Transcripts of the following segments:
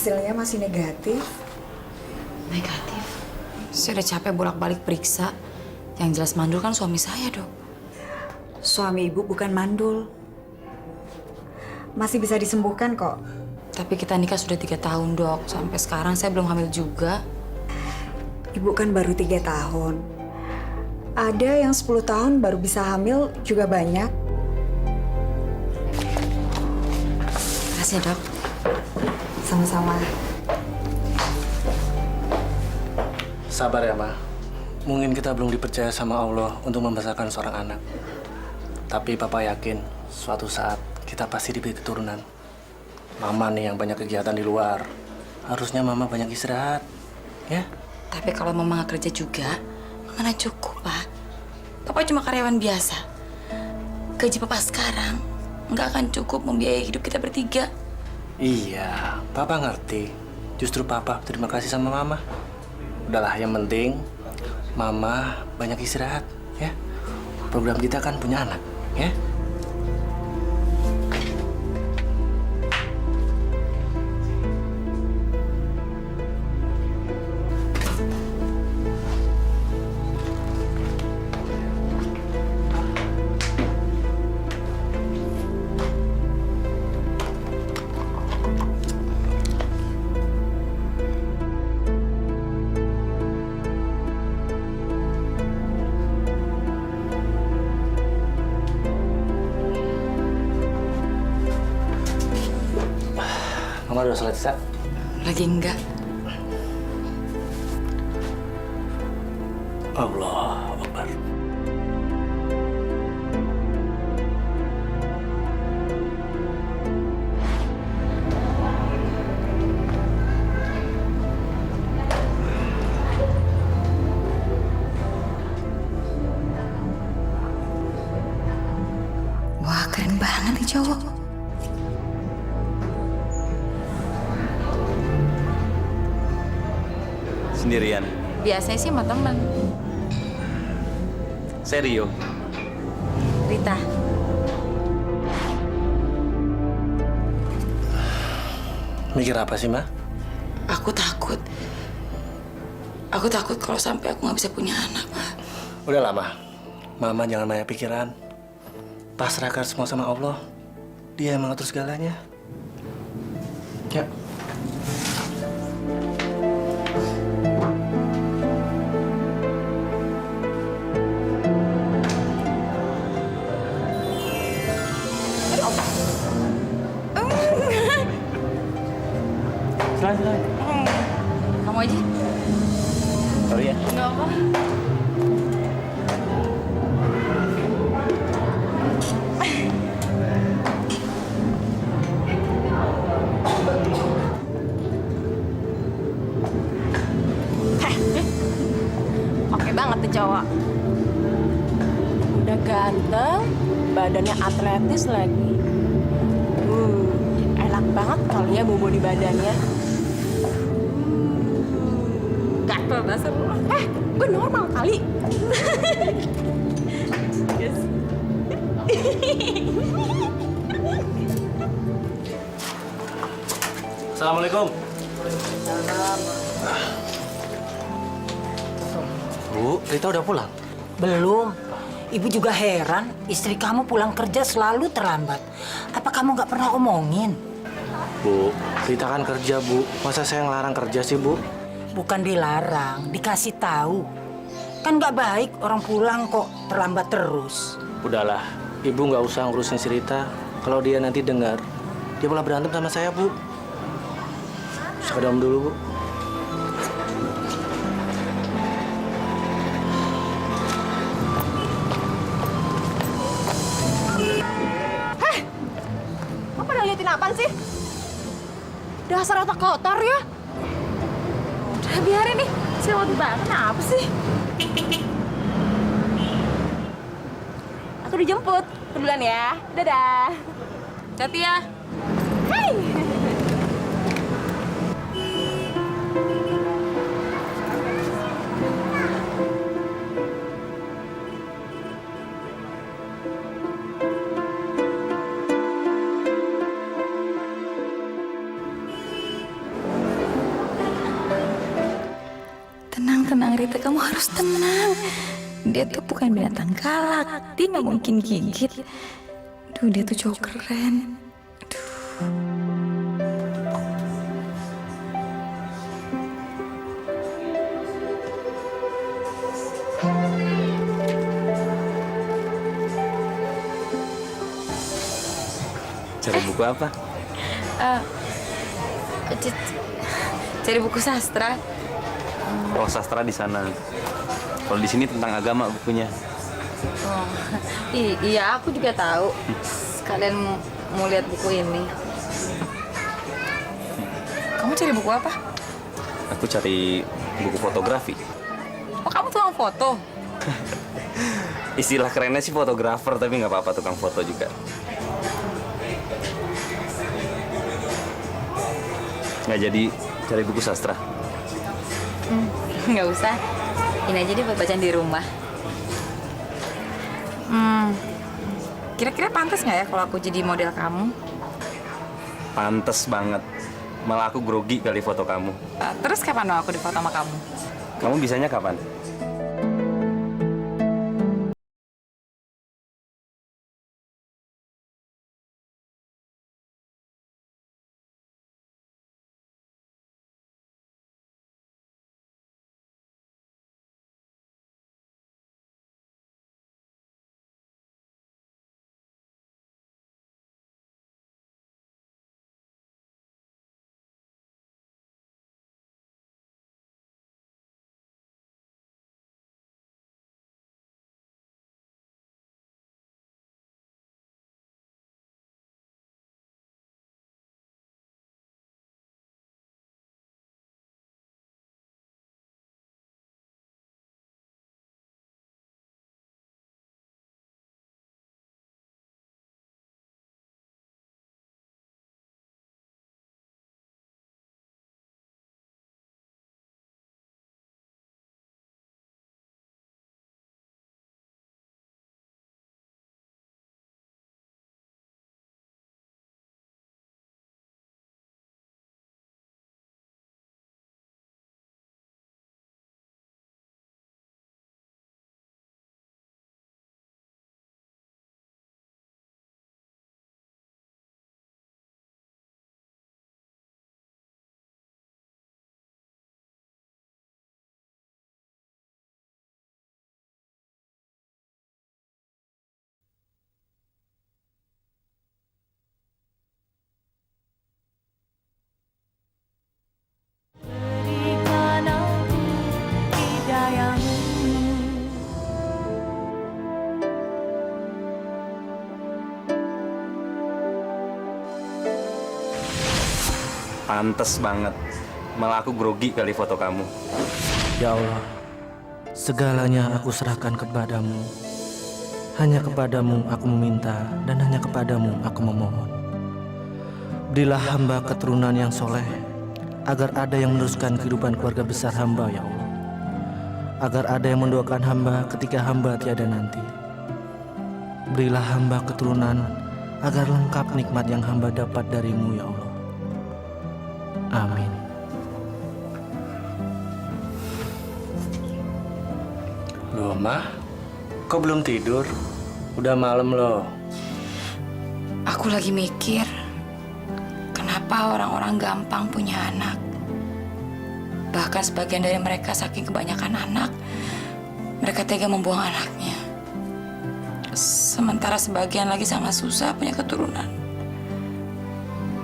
hasilnya masih negatif. Negatif? Saya udah capek bolak-balik periksa. Yang jelas mandul kan suami saya, Dok. Suami ibu bukan mandul. Masih bisa disembuhkan kok. Tapi kita nikah sudah 3 tahun, Dok. Sampai sekarang saya belum hamil juga. Ibu kan baru 3 tahun. Ada yang 10 tahun baru bisa hamil juga banyak. Makasih, Dok. Sama-sama. Sabar ya, Ma. Mungkin kita belum dipercaya sama Allah untuk membesarkan seorang anak. Tapi Papa yakin suatu saat kita pasti diberi keturunan. Mama nih yang banyak kegiatan di luar. Harusnya Mama banyak istirahat, ya? Tapi kalau Mama nggak kerja juga, mana cukup, Pak. Papa cuma karyawan biasa. Gaji Papa sekarang nggak akan cukup membiayai hidup kita bertiga. Iya, Papa ngerti. Justru Papa terima kasih sama Mama. Udahlah, yang penting Mama banyak istirahat, ya. Program kita kan punya anak, ya. Mama udah selesai? Lagi enggak. Allah Akbar. Wah, keren banget nih cowok. Sendirian? Biasanya sih sama temen. Serio? Rita. Mikir apa sih, Ma? Aku takut. Aku takut kalau sampai aku nggak bisa punya anak, Pak. Udah lama. Mama jangan banyak pikiran. Pasrahkan semua sama Allah. Dia yang mengatur segalanya. Ya. Silahkan. Kamu aja? Sorry ya. Nggak apa. Oke banget tuh cowok. Udah ganteng, badannya atletis lagi. Enak banget kali ya bobo di badannya. Gatel dasar lu. Gue normal kali. Yes. Assalamualaikum. Bu, Rita udah pulang? Belum. Ibu juga heran, istri kamu pulang kerja selalu terlambat. Apa kamu nggak pernah omongin? Bu, Rita kan kerja, Bu. Masa saya ngelarang kerja sih, Bu? Bukan dilarang, dikasih tahu. Kan nggak baik orang pulang kok terlambat terus. Udahlah, Ibu nggak usah ngurusin si Rita. Kalau dia nanti dengar, dia malah berantem sama saya, Bu. Sekadar dulu, Bu. Lo pada liatin apaan sih? Dasar otak kotor ya. Udah biarin nih, si lewat banget. Kenapa sih? Aku dijemput. Duluan ya. Dadah. Hati ya. Hai. harus tenang. Dia tuh bukan binatang galak. Dia nggak mungkin gigit. Duh, dia tuh cowok keren. Cari buku apa? Cari buku sastra. Oh, sastra di sana. Kalau di sini tentang agama bukunya. Oh, iya, aku juga tahu. Kalian mau lihat buku ini. Kamu cari buku apa? Aku cari buku fotografi. Oh, kamu tukang foto? Istilah kerennya sih fotografer, tapi nggak apa-apa tukang foto juga. Nggak jadi cari buku sastra. Nggak usah. Ini aja deh buat bacaan di rumah. Kira-kira pantas nggak ya kalau aku jadi model kamu? Pantes banget. Malah aku grogi kali foto kamu. Terus kapan dong aku difoto sama kamu? Kamu bisanya kapan? Pantes banget. Malah aku grogi kali foto kamu. Ya Allah, segalanya aku serahkan kepadamu. Hanya kepadamu aku meminta dan hanya kepadamu aku memohon. Berilah hamba keturunan yang soleh, agar ada yang meneruskan kehidupan keluarga besar hamba, ya Allah. Agar ada yang mendoakan hamba ketika hamba tiada nanti. Berilah hamba keturunan, agar lengkap nikmat yang hamba dapat darimu, ya Allah. Amin. Loh, Mah, kok belum tidur? Udah malam loh. Aku lagi mikir, kenapa orang-orang gampang punya anak. Bahkan sebagian dari mereka saking kebanyakan anak, mereka tega membuang anaknya. Sementara sebagian lagi sangat susah punya keturunan.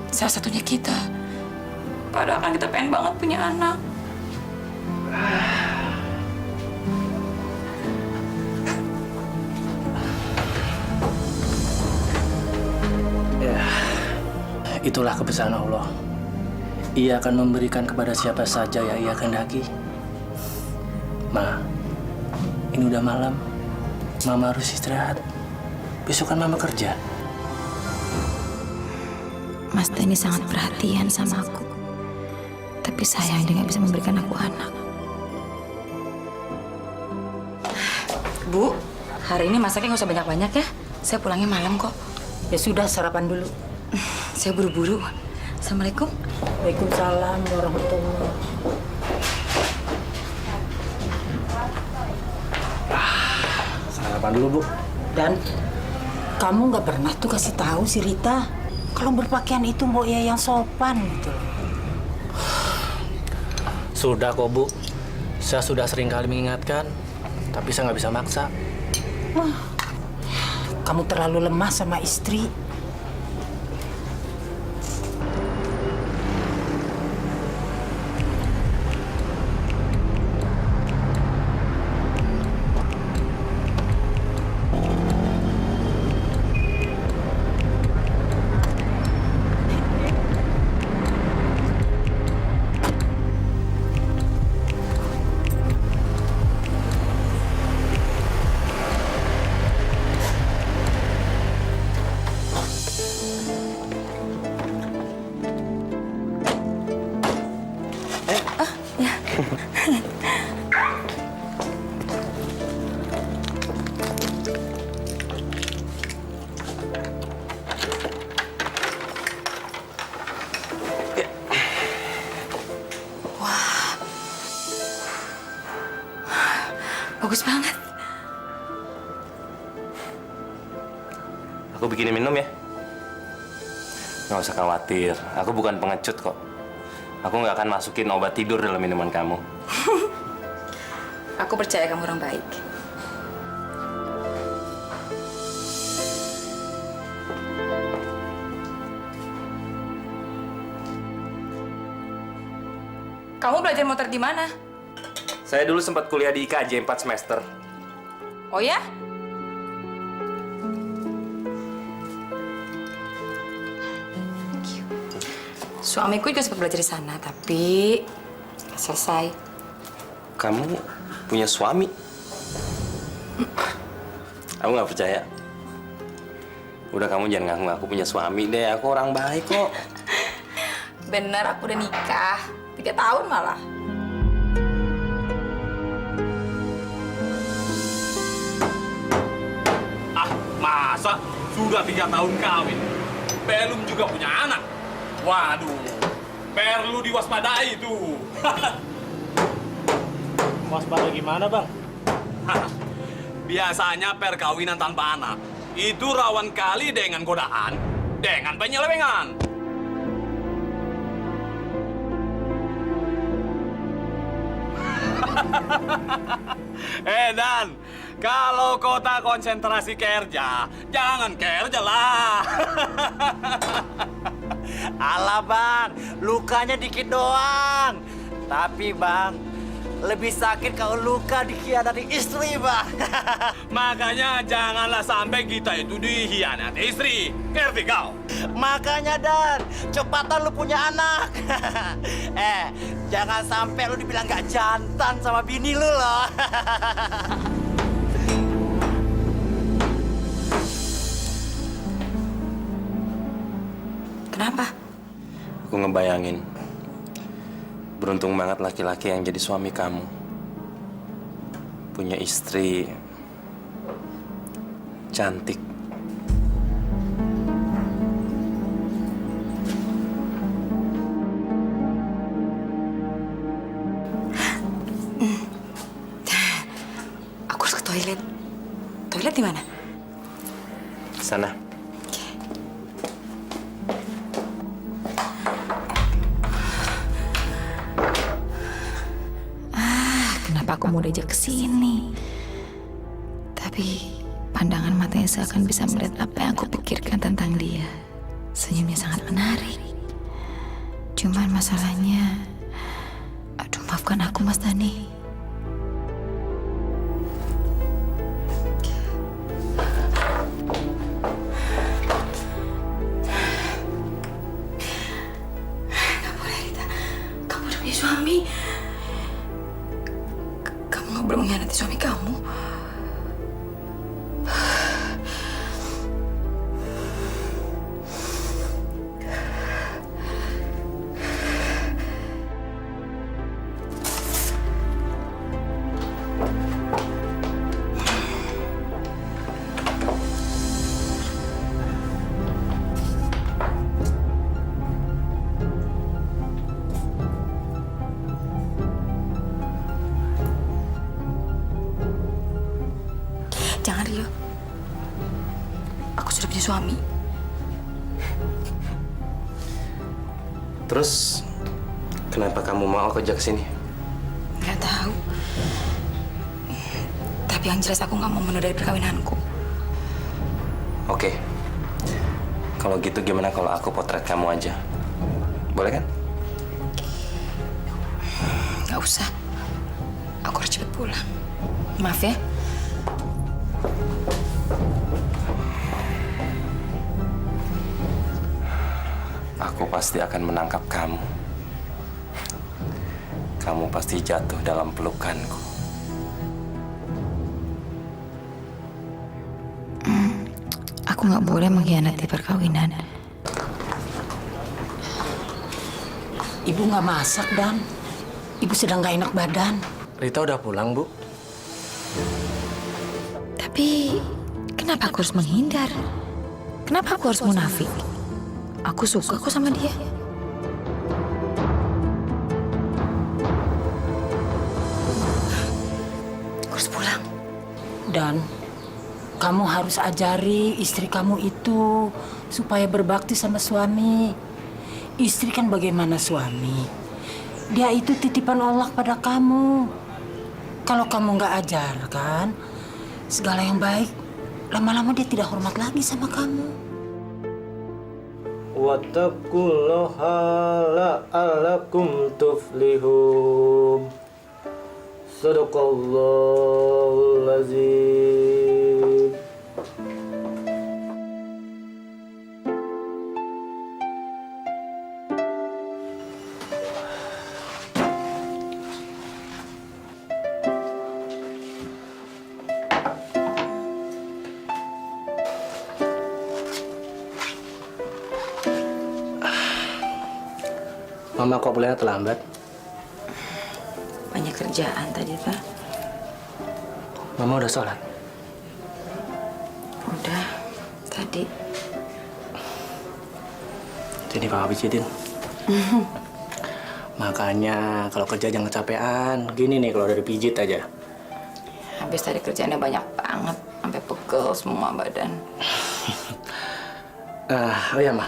Salah satunya kita. Padahal kan kita pengen banget punya anak. Ya, itulah kebesaran Allah. Ia akan memberikan kepada siapa saja yang ia kehendaki. Ma, ini udah malam. Mama harus istirahat. Besok kan Mama kerja. Mas Denny sangat perhatian sama aku. Tapi sayang dia nggak bisa memberikan aku anak. Bu, hari ini masaknya nggak usah banyak-banyak ya. Saya pulangnya malam kok. Ya sudah, sarapan dulu. Saya buru-buru. Assalamualaikum. Waalaikumsalam warahmatullahi wabarakatuh. sarapan dulu, Bu. Dan kamu nggak pernah tuh kasih tahu si Rita kalau berpakaian itu Mbok ya yang sopan gitu. Sudah kok, Bu. Saya sudah sering kali mengingatkan, tapi saya nggak bisa maksa. Kamu terlalu lemah sama istri. Bagus banget. Aku bikinin minum ya. Nggak usah khawatir, aku bukan pengecut kok. Aku nggak akan masukin obat tidur dalam minuman kamu. Aku percaya kamu orang baik. Kamu belajar motor di mana? Saya dulu sempat kuliah di IKJ 4 semester. Oh ya? Suamiku juga sempat belajar di sana, tapi nggak selesai. Kamu punya suami? Aku nggak percaya. Udah, kamu jangan ngaku-ngaku punya suami deh. Aku orang baik kok. Bener, aku udah nikah. 3 tahun malah. Ah, masa sudah 3 tahun kawin, belum juga punya anak? Waduh, perlu diwaspadai tuh. Waspada gimana, Bang? Biasanya perkawinan tanpa anak itu rawan kali dengan godaan, dengan penyelewengan. Dan kalau kota konsentrasi kerja, jangan kerja lah. Alah bang, lukanya dikit doang. Tapi bang, lebih sakit kalau luka dikhianati istri bang. Makanya janganlah sampai kita itu dikhianati istri. Ngerti kau? Makanya Dan, cepatan lu punya anak. Jangan sampai lu dibilang gak jantan sama bini lu loh. Kenapa? Aku ngebayangin, beruntung banget laki-laki yang jadi suami kamu. Punya istri cantik. Aku harus ke toilet. Toilet di mana? Sana. Kenapa aku mau diajak ke sini? Tapi pandangan matanya seakan bisa melihat apa yang aku pikirkan tentang dia. Senyumnya sangat menarik. Cuman masalahnya, aduh maafkan aku Mas Dani. Gak boleh Rita, kamu udah punya suami. Kamu gak boleh mengkhianati suami kamu. suami. Terus kenapa kamu mau aku ajak ke sini? Nggak tahu. Tapi yang jelas aku nggak mau menunda perkawinanku. Oke. Kalau gitu gimana kalau aku potret kamu aja? Boleh kan? Nggak usah. Aku harus cepet pulang. Maaf ya. Aku pasti akan menangkap kamu. Kamu pasti jatuh dalam pelukanku. Aku nggak boleh mengkhianati perkawinan. Ibu nggak masak, Dan. Ibu sedang nggak enak badan. Rita udah pulang, Bu. Tapi kenapa aku harus menghindar? Kenapa aku harus munafik? Aku suka kok sama dia. Aku harus pulang. Dan kamu harus ajari istri kamu itu supaya berbakti sama suami. Istri kan bagaimana suami? Dia itu titipan Allah pada kamu. Kalau kamu nggak ajarkan segala yang baik, lama-lama dia tidak hormat lagi sama kamu. Wattaqullaha la'allakum tuflihun. Sadaqallahul azim. Mama kok pulangnya terlambat? Banyak kerjaan tadi, Pak. Mama udah sholat? Udah, tadi. Jadi Papa pijitin. Makanya kalau kerja jangan kecapean. Gini nih kalau udah dipijit aja. Habis tadi kerjaannya banyak banget. Sampai pegel semua badan. Oh iya, Ma.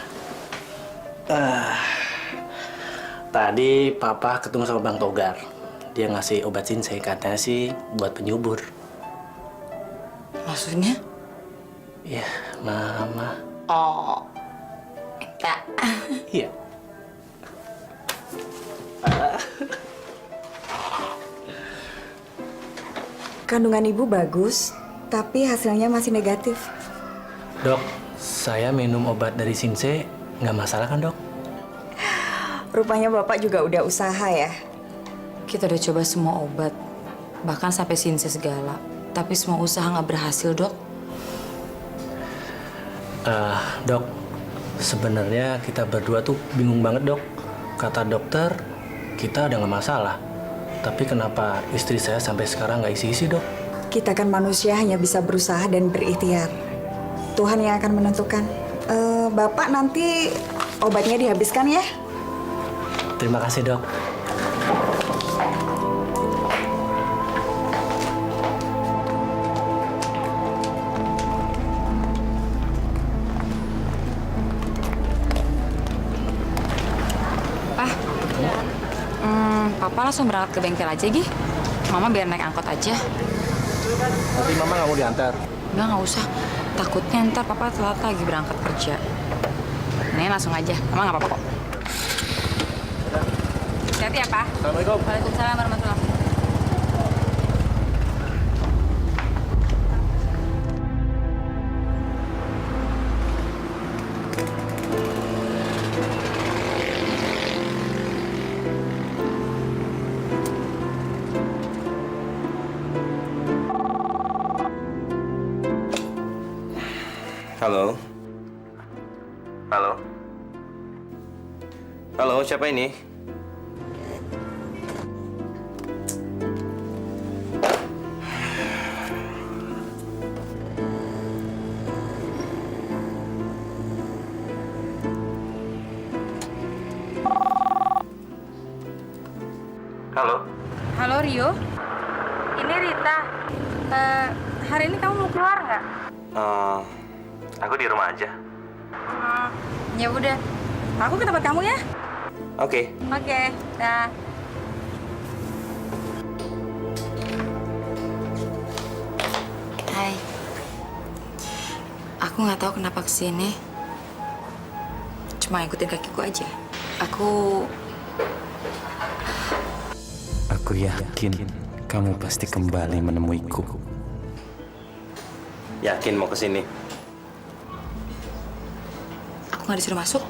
Tadi Papa ketemu sama Bang Togar. Dia ngasih obat sinsai, katanya sih buat penyubur. Maksudnya? Iya, Mama. Oh, tak. Iya. Kandungan ibu bagus, tapi hasilnya masih negatif. Dok, saya minum obat dari Sinse, nggak masalah kan, Dok? Rupanya Bapak juga udah usaha ya. Kita udah coba semua obat. Bahkan sampai sinse segala. Tapi semua usaha nggak berhasil, Dok. Dok, sebenarnya kita berdua tuh bingung banget, Dok. Kata dokter, kita udah nggak masalah. Tapi kenapa istri saya sampai sekarang nggak isi-isi, Dok? Kita kan manusia hanya bisa berusaha dan berikhtiar. Tuhan yang akan menentukan. Bapak nanti obatnya dihabiskan ya. Terima kasih, Dok. Papa langsung berangkat ke bengkel aja, Gi. Mama biar naik angkot aja. Tapi Mama nggak mau diantar. Nggak usah. Takutnya ntar Papa telat lagi berangkat kerja. Nih, langsung aja. Mama nggak apa-apa kok. Hati-hati ya, Pak. Assalamualaikum. Waalaikumsalam warahmatullahi wabarakatuh. Halo. Halo. Halo, siapa ini? Halo. Halo Rio, ini Rita. Hari ini kamu mau keluar nggak? Aku di rumah aja. Ya udah, aku ke tempat kamu ya. Oke. Oke, dah. Hai. Aku nggak tahu kenapa kesini. Cuma ikutin kakiku aja. Aku yakin kamu pasti kembali menemuiku. Yakin mau kesini? Aku nggak disuruh masuk.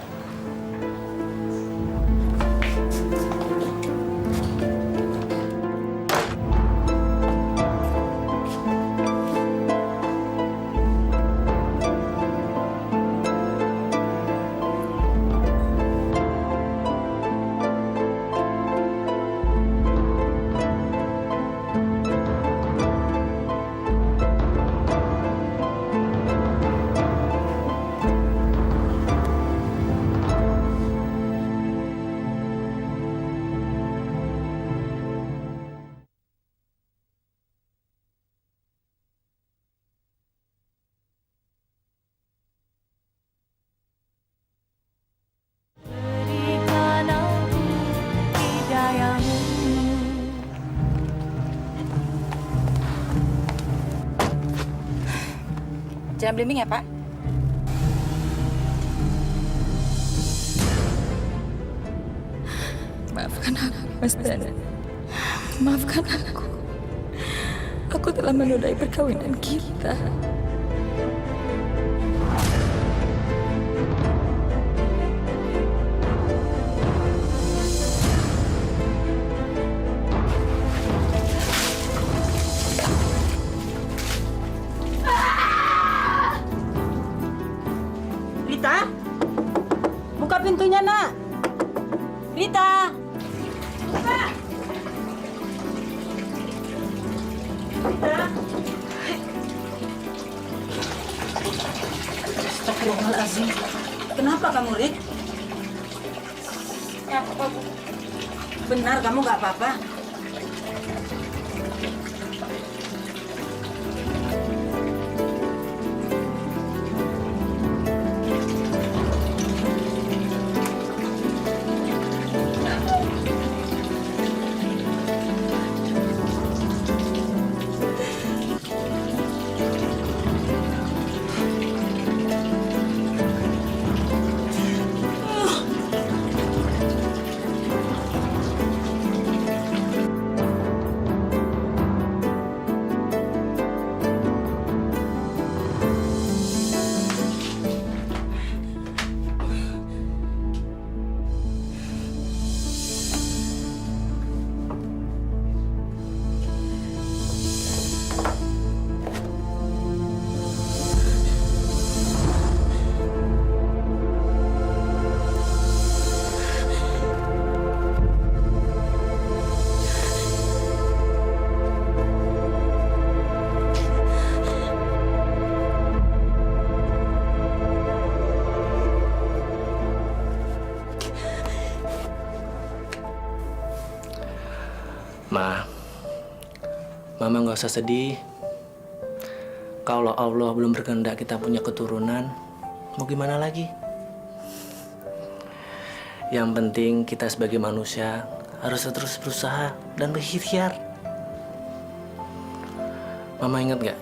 Jangan blimbing ya, Pak. Maafkan aku, Mas Dana. Maafkan aku. Aku telah menodai perkawinan kita. Rita, buka pintunya, Nak. Rita. Buka. Rita. Astagfirullahaladzim. Kenapa kamu, Rit? Benar kamu nggak apa-apa? Ma, Mama nggak usah sedih. Kalau Allah belum berkehendak kita punya keturunan, mau gimana lagi? Yang penting kita sebagai manusia harus terus berusaha dan berikhtiar. Mama ingat nggak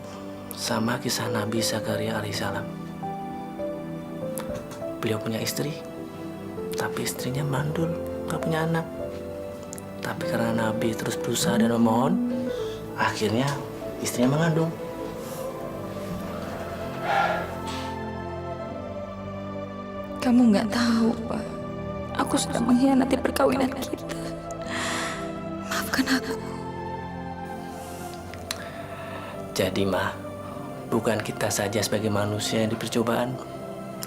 sama kisah Nabi Zakaria alaihissalam? Beliau punya istri, tapi istrinya mandul, nggak punya anak. Tapi karena Nabi terus berusaha dan memohon, akhirnya istrinya mengandung. Kamu nggak tahu, Pak. Aku sudah mengkhianati perkawinan kita. Maafkan aku. Jadi, Ma, bukan kita saja sebagai manusia yang diberi cobaan,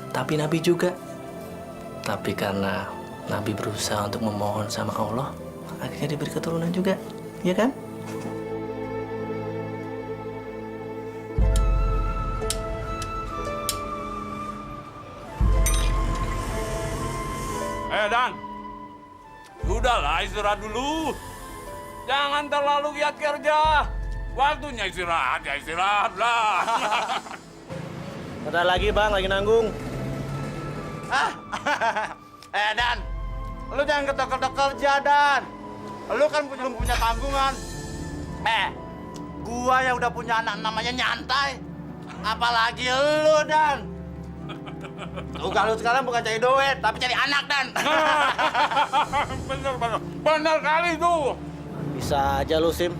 tapi Nabi juga. Tapi karena Nabi berusaha untuk memohon sama Allah, akhirnya diberi keturunan juga, ya kan? Dan, sudahlah istirahat dulu. Jangan terlalu giat kerja. Waktunya istirahat, ya istirahat lah. Bentar lagi, Bang, lagi nanggung. Hah? Dan, lu jangan ketok-ketok kerja, Dan. Lu kan belum punya tanggungan. Gua yang udah punya anak namanya nyantai. Apalagi lu, Dan. Tugas lu sekarang bukan cari duit, tapi cari anak, Dan. Bener kali tuh. Bisa aja lu, Sim.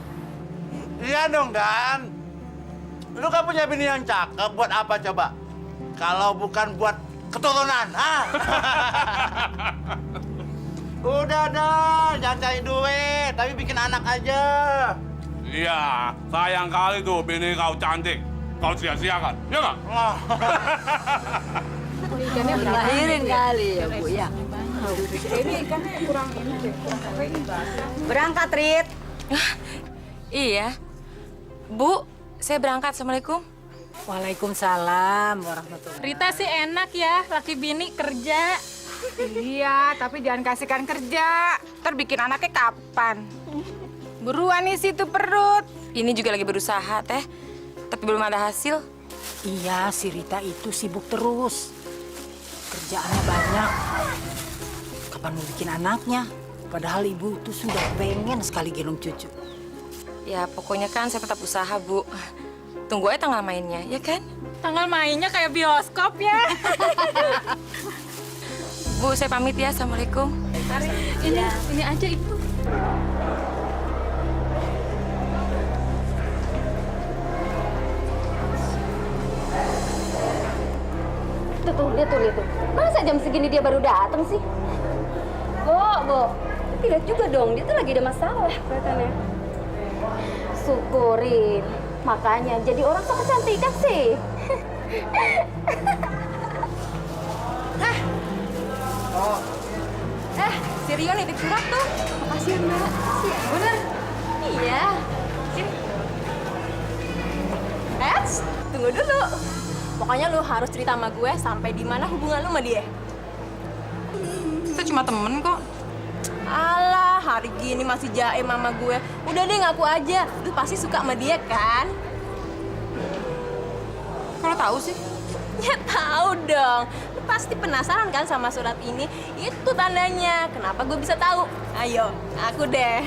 Iya dong, Dan. Lu kan punya bini yang cakep, buat apa coba? Kalau bukan buat keturunan, ah? Udah, Dan. Jangan cari duit, tapi bikin anak aja. Iya, sayang kali tuh bini kau cantik. Kau sia-siakan, ya nggak? Lahirin kali ya, Bu, ya. Berangkat, Rit. Iya. Bu, saya berangkat. Assalamualaikum. Waalaikumsalam warahmatullahi. Rita sih enak ya, laki bini kerja. Iya, tapi jangan kasihkan kerja. Ntar bikin anaknya kapan? Buruan isi tuh perut. Ini juga lagi berusaha, Teh. Tapi belum ada hasil. Iya, si Rita itu sibuk terus. Kerjaannya banyak. Kapan mau bikin anaknya? Padahal ibu itu sudah pengen sekali gendong cucu. Ya, pokoknya kan saya tetap usaha, Bu. Tunggu aja tanggal mainnya, ya kan? Tanggal mainnya kayak bioskop ya. Bu, saya pamit ya. Assalamualaikum. Ini aja Ibu. Lihat tuh. Masa jam segini dia baru datang sih? Bu. Tidak juga dong, dia tuh lagi ada masalah kelihatannya. Syukurin. Makanya jadi orang sok kecantikan sih. Si Rio nitip surat tuh. Makasih ya, Mbak. Bener? Iya. Sini. Tunggu dulu. Pokoknya lu harus cerita sama gue sampai di mana hubungan lu sama dia. Kita cuma temen kok. Alah, hari gini masih jaim sama gue. Udah deh ngaku aja. Lu pasti suka sama dia kan? Kalau tahu sih. Ya tahu dong. Lu pasti penasaran kan sama surat ini? Itu tandanya. Kenapa gue bisa tahu? Ayo, aku deh.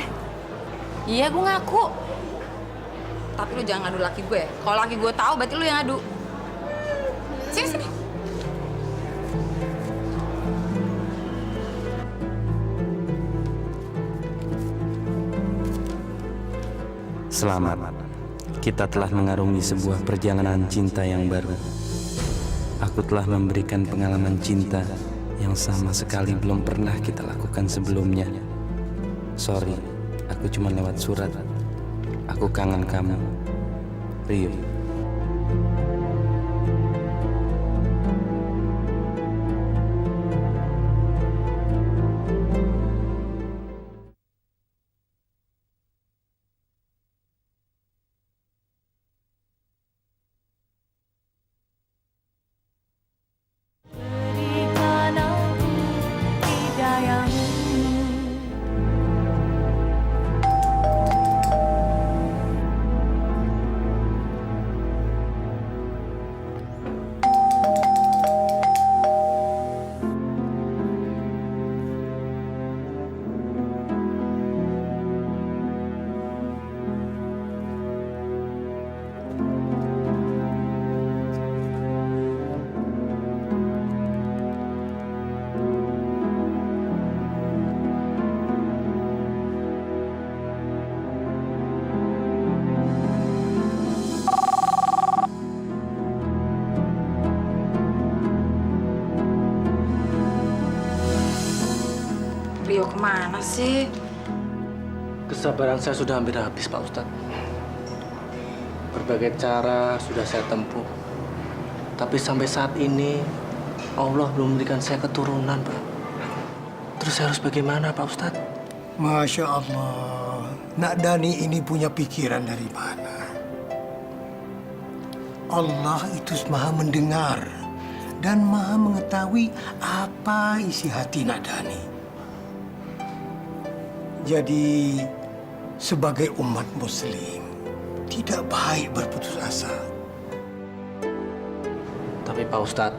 Iya, gue ngaku. Tapi lu jangan ngadu laki gue. Kalau laki gue tahu, berarti lu yang ngadu. Sini. Selamat. Kita telah mengarungi sebuah perjalanan cinta yang baru. Aku telah memberikan pengalaman cinta yang sama sekali belum pernah kita lakukan sebelumnya. Sorry, aku cuma lewat surat. Aku kangen kamu, Rio. Rio kemana sih? Kesabaran saya sudah hampir habis, Pak Ustadz. Berbagai cara sudah saya tempuh. Tapi sampai saat ini, Allah belum memberikan saya keturunan, Pak. Terus saya harus bagaimana, Pak Ustadz? Masya Allah, Nak Dani ini punya pikiran dari mana? Allah itu maha mendengar dan maha mengetahui apa isi hati Nak Dani. Jadi, sebagai umat muslim, tidak baik berputus asa. Tapi Pak Ustadz,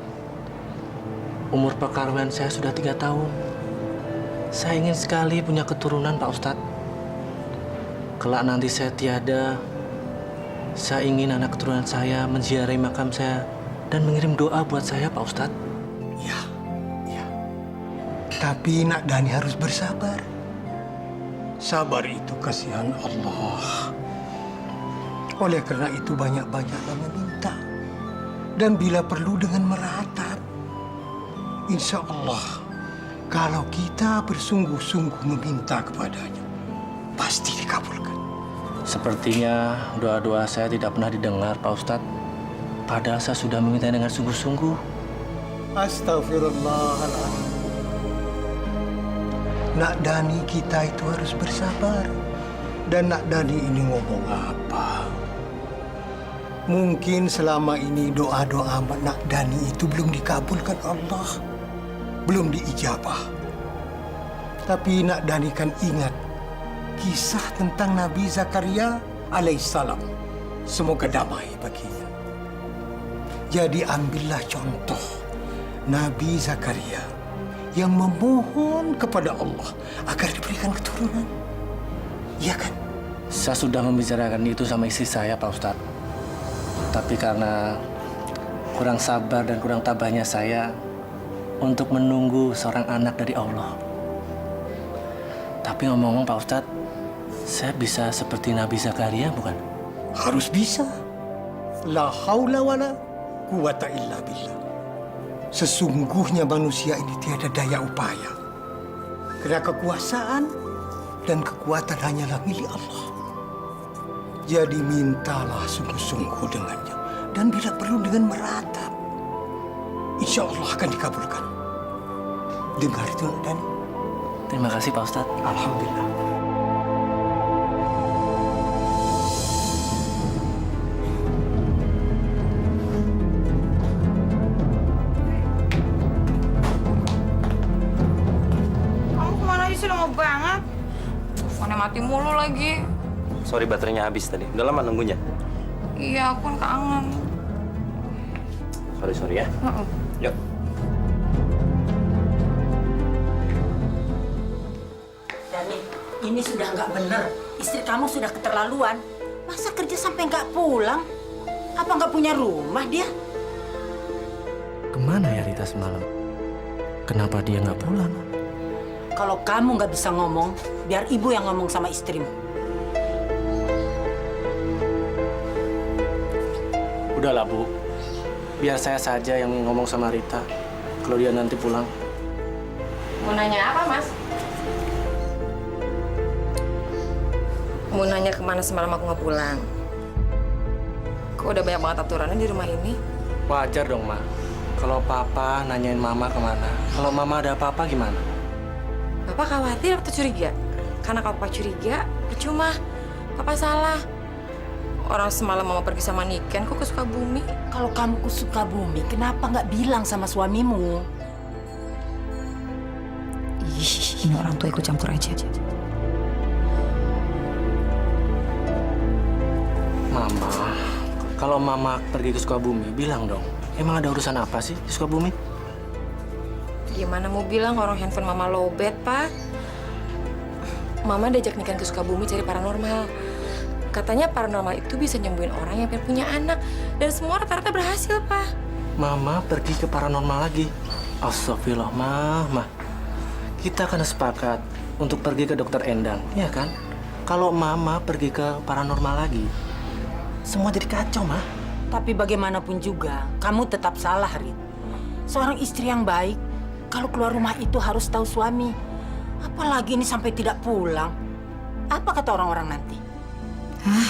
Umur perkawinan saya sudah 3 tahun. Saya ingin sekali punya keturunan, Pak Ustadz. Kelak nanti saya tiada, saya ingin anak keturunan saya menziarahi makam saya dan mengirim doa buat saya, Pak Ustadz. Ya, ya. Tapi Nak Dani harus bersabar. Sabar itu kasihan Allah. Oleh karena itu banyak-banyaklah meminta. Dan bila perlu dengan meratap. Insya Allah, kalau kita bersungguh-sungguh meminta kepadanya, pasti dikabulkan. Sepertinya doa-doa saya tidak pernah didengar, Pak Ustadz. Padahal saya sudah meminta dengan sungguh-sungguh. Astagfirullahaladzim. Nak Dani kita itu harus bersabar. Dan Nak Dani ini ngomong apa? Mungkin selama ini doa-doa Nak Dani itu belum dikabulkan Allah. Belum diijabah. Tapi Nak Dani kan ingat kisah tentang Nabi Zakaria alaihissalam. Semoga damai baginya. Jadi ambillah contoh Nabi Zakaria yang memohon kepada Allah agar diberikan keturunan. Iya kan? Saya sudah membicarakan itu sama istri saya, Pak Ustadz. Tapi karena kurang sabar dan kurang tabahnya saya untuk menunggu seorang anak dari Allah. Tapi ngomong-ngomong, Pak Ustadz, saya bisa seperti Nabi Zakaria, bukan? Harus bisa. La haula wala quwata illa billah. Sesungguhnya manusia ini tiada daya upaya. Karena kekuasaan dan kekuatan hanyalah milik Allah. Jadi mintalah sungguh-sungguh dengannya. Dan bila perlu dengan meratap. Insya Allah akan dikabulkan. Dengar itu, Nak Dani. Terima kasih, Pak Ustadz. Alhamdulillah. Kamu kemana aja sih, lama banget? Teleponnya mati mulu lagi. Sorry, baterainya habis tadi. Udah lama nunggunya. Iya, aku kan kangen. Sorry ya. Yuk. Dani, ini sudah nggak bener. Istri kamu sudah keterlaluan. Masa kerja sampai nggak pulang? Apa nggak punya rumah dia? Kemana ya Rita semalam? Kenapa dia nggak pulang? Kalau kamu nggak bisa ngomong, biar ibu yang ngomong sama istrimu. Udahlah, Bu. Biar saya saja yang ngomong sama Rita kalau dia nanti pulang. Mau nanya apa, Mas? Mau nanya kemana semalam aku nggak pulang. Kok udah banyak banget aturannya di rumah ini? Wajar dong, Ma. Kalau Papa nanyain Mama kemana. Kalau Mama ada apa-apa gimana? Papa khawatir atau curiga? Karena kalau Papa curiga, percuma. Papa salah. Orang semalam Mama pergi sama Niken, kok ke Sukabumi? Kalau kamu ke Sukabumi, kenapa nggak bilang sama suamimu? Ih, ini orang tua ikut campur aja. Mama, kalau Mama pergi ke Sukabumi, bilang dong. Emang ada urusan apa sih di Sukabumi? Gimana mau bilang orang handphone Mama lowbat, Pak? Mama diajak Niken ke Sukabumi cari paranormal. Katanya paranormal itu bisa nyembuhin orang yang pengen punya anak. Dan semua rata-rata berhasil, Pak. Mama pergi ke paranormal lagi. Astagfirullah, Mama. Kita kan sepakat untuk pergi ke dokter Endang, ya kan? Kalau Mama pergi ke paranormal lagi, semua jadi kacau, Ma. Tapi bagaimanapun juga, kamu tetap salah, Rit. Seorang istri yang baik, kalau keluar rumah itu harus tahu suami. Apalagi ini sampai tidak pulang. Apa kata orang-orang nanti? Hah?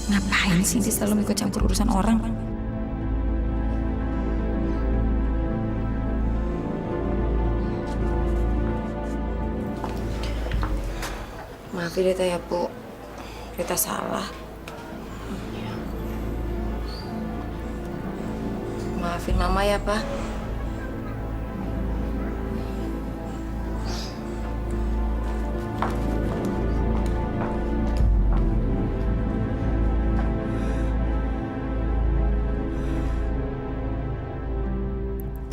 Ngapain sih dia selalu ikut campur urusan orang? Maafin Rita ya, Bu. Rita salah. Maafin Mama ya, Pak.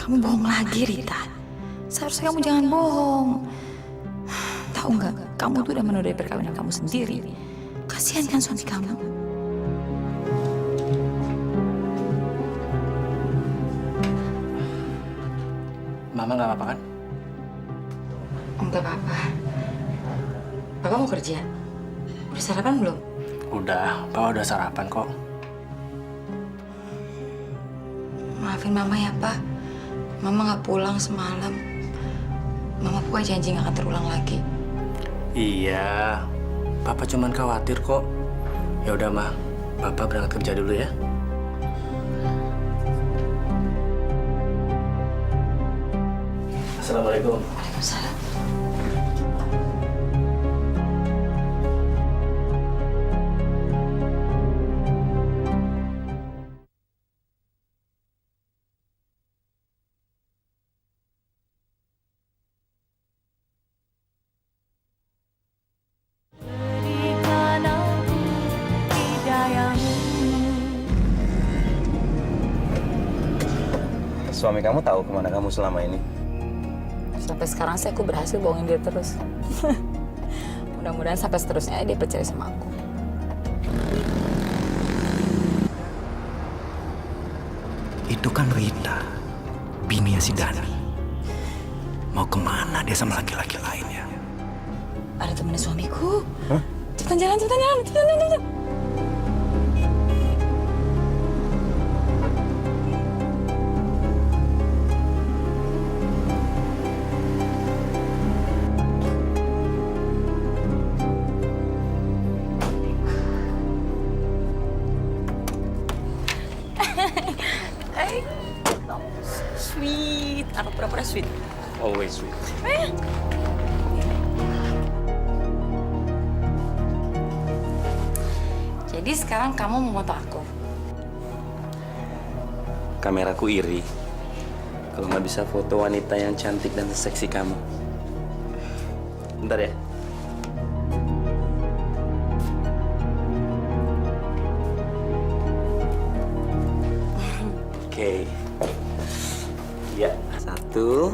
Kamu Kamu bohong lagi, Rita. Seharusnya kamu jangan bohong. Tahu nggak, kamu tuh udah menodai perkawinan kamu sendiri. Kasihan kan suami kamu? Mama nggak apa-apa kan? Enggak apa-apa. Papa mau kerja? Udah sarapan belum? Udah, Papa udah sarapan kok. Maafin Mama ya, Pak. Mama nggak pulang semalam. Mama pokoknya janji nggak akan terulang lagi. Iya, Papa cuman khawatir kok. Ya udah, Ma. Papa berangkat kerja dulu ya. Assalamualaikum. Waalaikumsalam. Suami kamu tahu kemana kamu selama ini? Sampai sekarang sih aku berhasil bohongin dia terus. Mudah-mudahan sampai seterusnya dia percaya sama aku. Itu kan Rita, bininya si Dani. Mau kemana dia sama laki-laki lainnya? Ada temennya suamiku. Hah? Cepetan jalan, cepetan jalan, cepetan jalan. Sweet, aku pura-pura sweet. Always sweet. Jadi sekarang kamu mau foto aku? Kameraku iri kalau nggak bisa foto wanita yang cantik dan seksi kamu. Bentar ya. Oke. Ya, satu.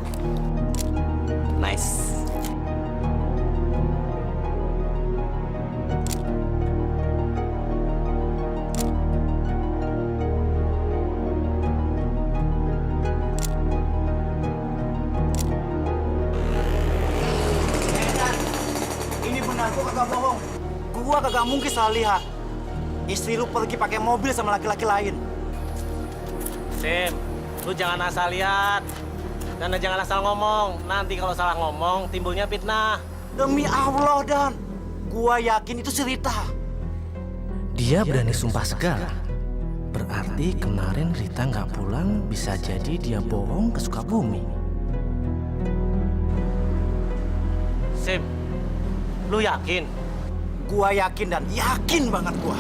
Nice. Ini benar, gua kagak bohong. Gua kagak mungkin salah lihat. Istri lu pergi pakai mobil sama laki-laki lain. Sim, lu jangan asal lihat. Dan jangan asal ngomong. Nanti kalau salah ngomong, timbulnya fitnah. Demi Allah, Dan. Gua yakin itu si Rita. Dia berani sumpah segala. Berarti kemarin Rita nggak pulang, bisa jadi dia bohong ke Sukabumi. Sim, lu yakin? Gua yakin, Dan. Yakin banget gua.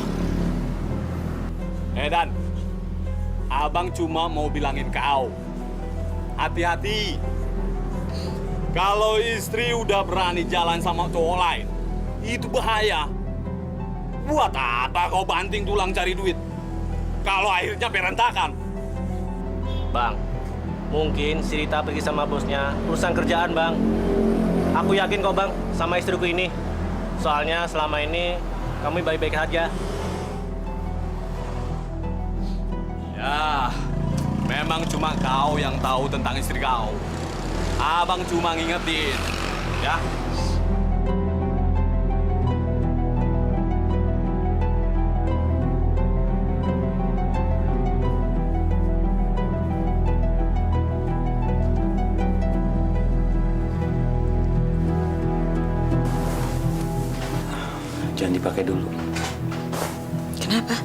Dan, abang cuma mau bilangin kau. Hati-hati. Kalau istri udah berani jalan sama cowok lain, itu bahaya. Buat apa kau banting tulang cari duit? Kalau akhirnya berantakan. Bang, mungkin si Rita pergi sama bosnya urusan kerjaan, Bang. Aku yakin kok, Bang, sama istriku ini. Soalnya selama ini kami baik-baik aja. Ya, memang cuma kau yang tahu tentang istri kau. Abang cuma ngingetin, ya. Jangan dipakai dulu. Kenapa?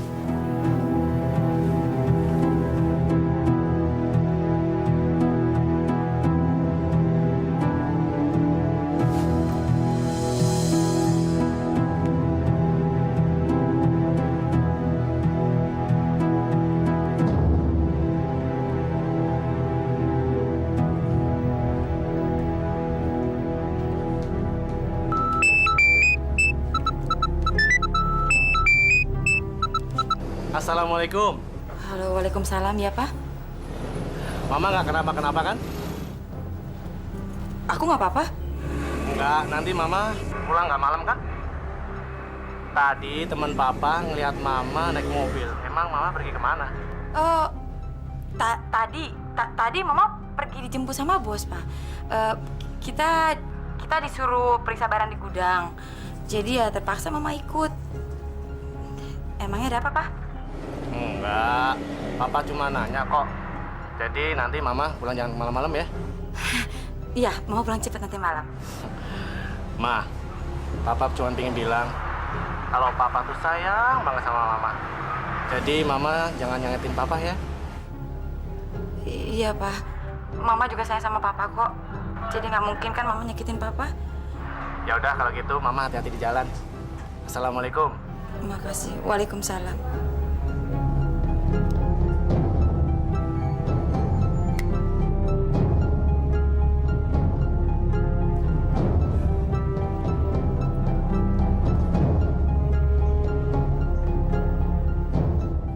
Assalamualaikum. Halo, waalaikumsalam ya, Pak. Mama nggak kenapa-kenapa kan? Aku nggak apa-apa. Enggak, nanti Mama pulang nggak malam kan? Tadi teman Papa ngelihat Mama naik mobil. Emang Mama pergi kemana? Oh, tadi Mama pergi dijemput sama bos, Pak. Kita disuruh periksa barang di gudang. Jadi ya terpaksa Mama ikut. Emangnya ada apa, Pak? Enggak, Papa cuma nanya kok. Jadi nanti Mama pulang jangan malam-malam ya. Iya, Mama pulang cepat nanti malam. Ma, Papa cuma pengen bilang kalau Papa tuh sayang banget sama Mama. Jadi Mama jangan nyangetin Papa ya. Iya, Pak. Mama juga sayang sama Papa kok. Jadi nggak mungkin kan Mama nyakitin Papa. Ya udah kalau gitu Mama hati-hati di jalan. Assalamualaikum. Makasih. Waalaikumsalam.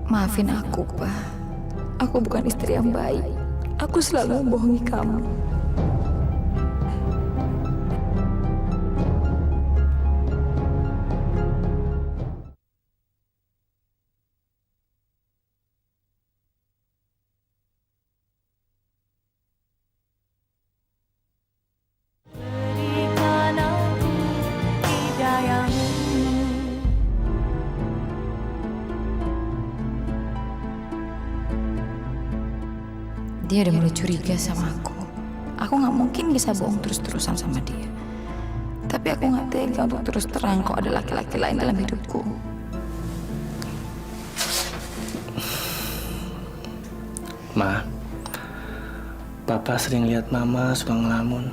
Maafin aku, Pak. Aku bukan istri yang baik. Aku selalu membohongi kamu. Dia udah mulai curiga sama aku. Aku nggak mungkin bisa bohong terus-terusan sama dia. Tapi aku nggak tega untuk terus terang kalau ada laki-laki lain dalam hidupku. Ma, Papa sering lihat Mama suka ngelamun.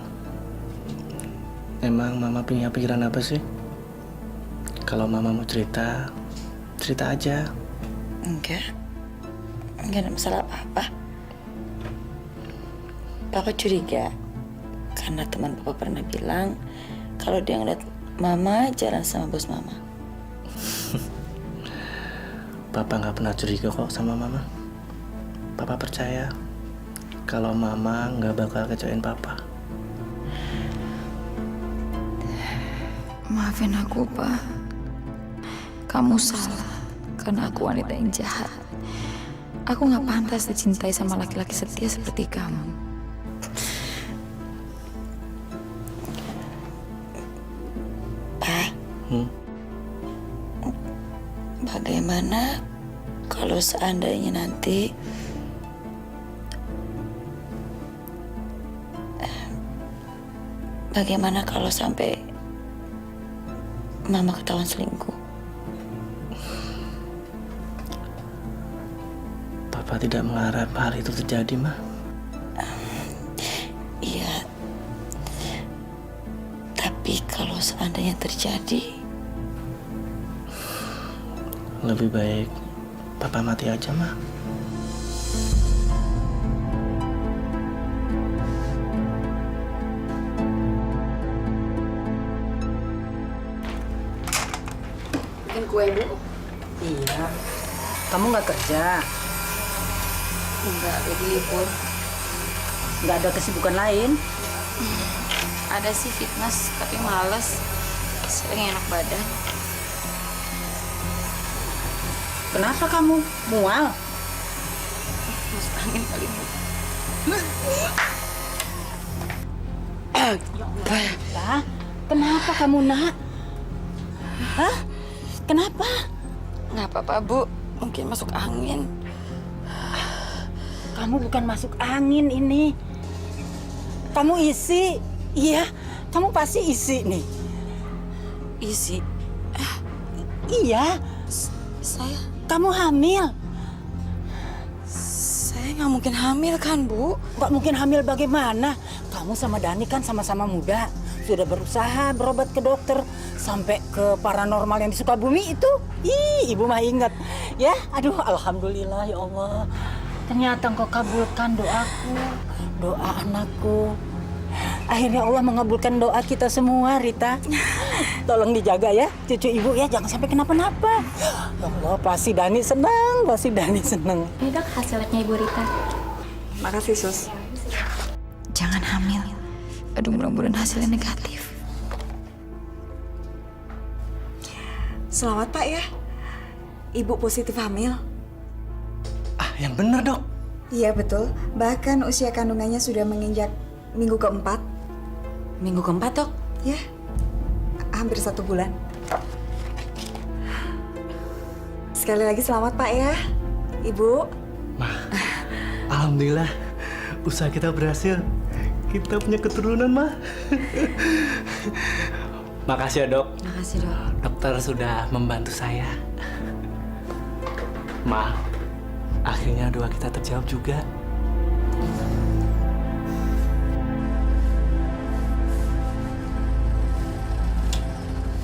Emang Mama punya pikiran apa sih? Kalau Mama mau cerita, cerita aja. Enggak ada masalah apa-apa. Papa curiga karena teman Papa pernah bilang kalau dia ngeliat Mama jalan sama bos Mama. Papa nggak pernah curiga kok sama Mama. Papa percaya kalau Mama nggak bakal kecewain Papa. Maafin aku, Pak. Kamu salah karena aku wanita yang jahat. Aku nggak pantas dicintai sama laki-laki setia seperti kamu. Bagaimana kalau seandainya nanti bagaimana kalau sampai Mama ketahuan selingkuh? Papa tidak mengharap hal itu terjadi, Ma. Iya. Tapi kalau seandainya terjadi, lebih baik Papa mati aja, Ma. bikin kue, Bu. Iya. Kamu nggak kerja? Enggak, lagi libur. Nggak ada kesibukan lain? Ada sih fitness, tapi males. Sering enak badan. Kenapa kamu mual? Masuk angin kali, Bu. Lah, kenapa kamu, Nak? Hah? Kenapa? Nggak apa-apa, Bu. Mungkin masuk angin. Kamu bukan masuk angin ini. Kamu isi. Iya, kamu pasti isi nih. Isi? Iya. Saya? Kamu hamil. Saya nggak mungkin hamil kan, Bu? Nggak mungkin hamil bagaimana? Kamu sama Dani kan sama-sama muda. Sudah berusaha berobat ke dokter. Sampai ke paranormal yang di Sukabumi itu. Ih, Ibu mah ingat. Ya, aduh, alhamdulillah ya Allah. Ternyata engkau kabulkan doaku, doa anakku. Akhirnya Allah mengabulkan doa kita semua, Rita. Tolong dijaga ya, cucu Ibu ya, jangan sampai kenapa-napa. Ya Allah, pasti Dani senang, pasti Dani senang. Ini Dok, hasil labnya Ibu Rita. Makasih, Sus. Jangan hamil. Aduh, mudah-mudahan hasilnya negatif. Selamat, Pak ya. Ibu positif hamil. Yang bener, Dok. Iya, betul. Bahkan usia kandungannya sudah menginjak minggu keempat. Minggu keempat, Dok? Ya, hampir 1 bulan. Sekali lagi selamat, Pak ya. Ibu. Alhamdulillah, usaha kita berhasil. Kita punya keturunan, Mah. Makasih ya, Dok. Makasih, Dok. Dokter sudah membantu saya. Ma, akhirnya doa kita terjawab juga.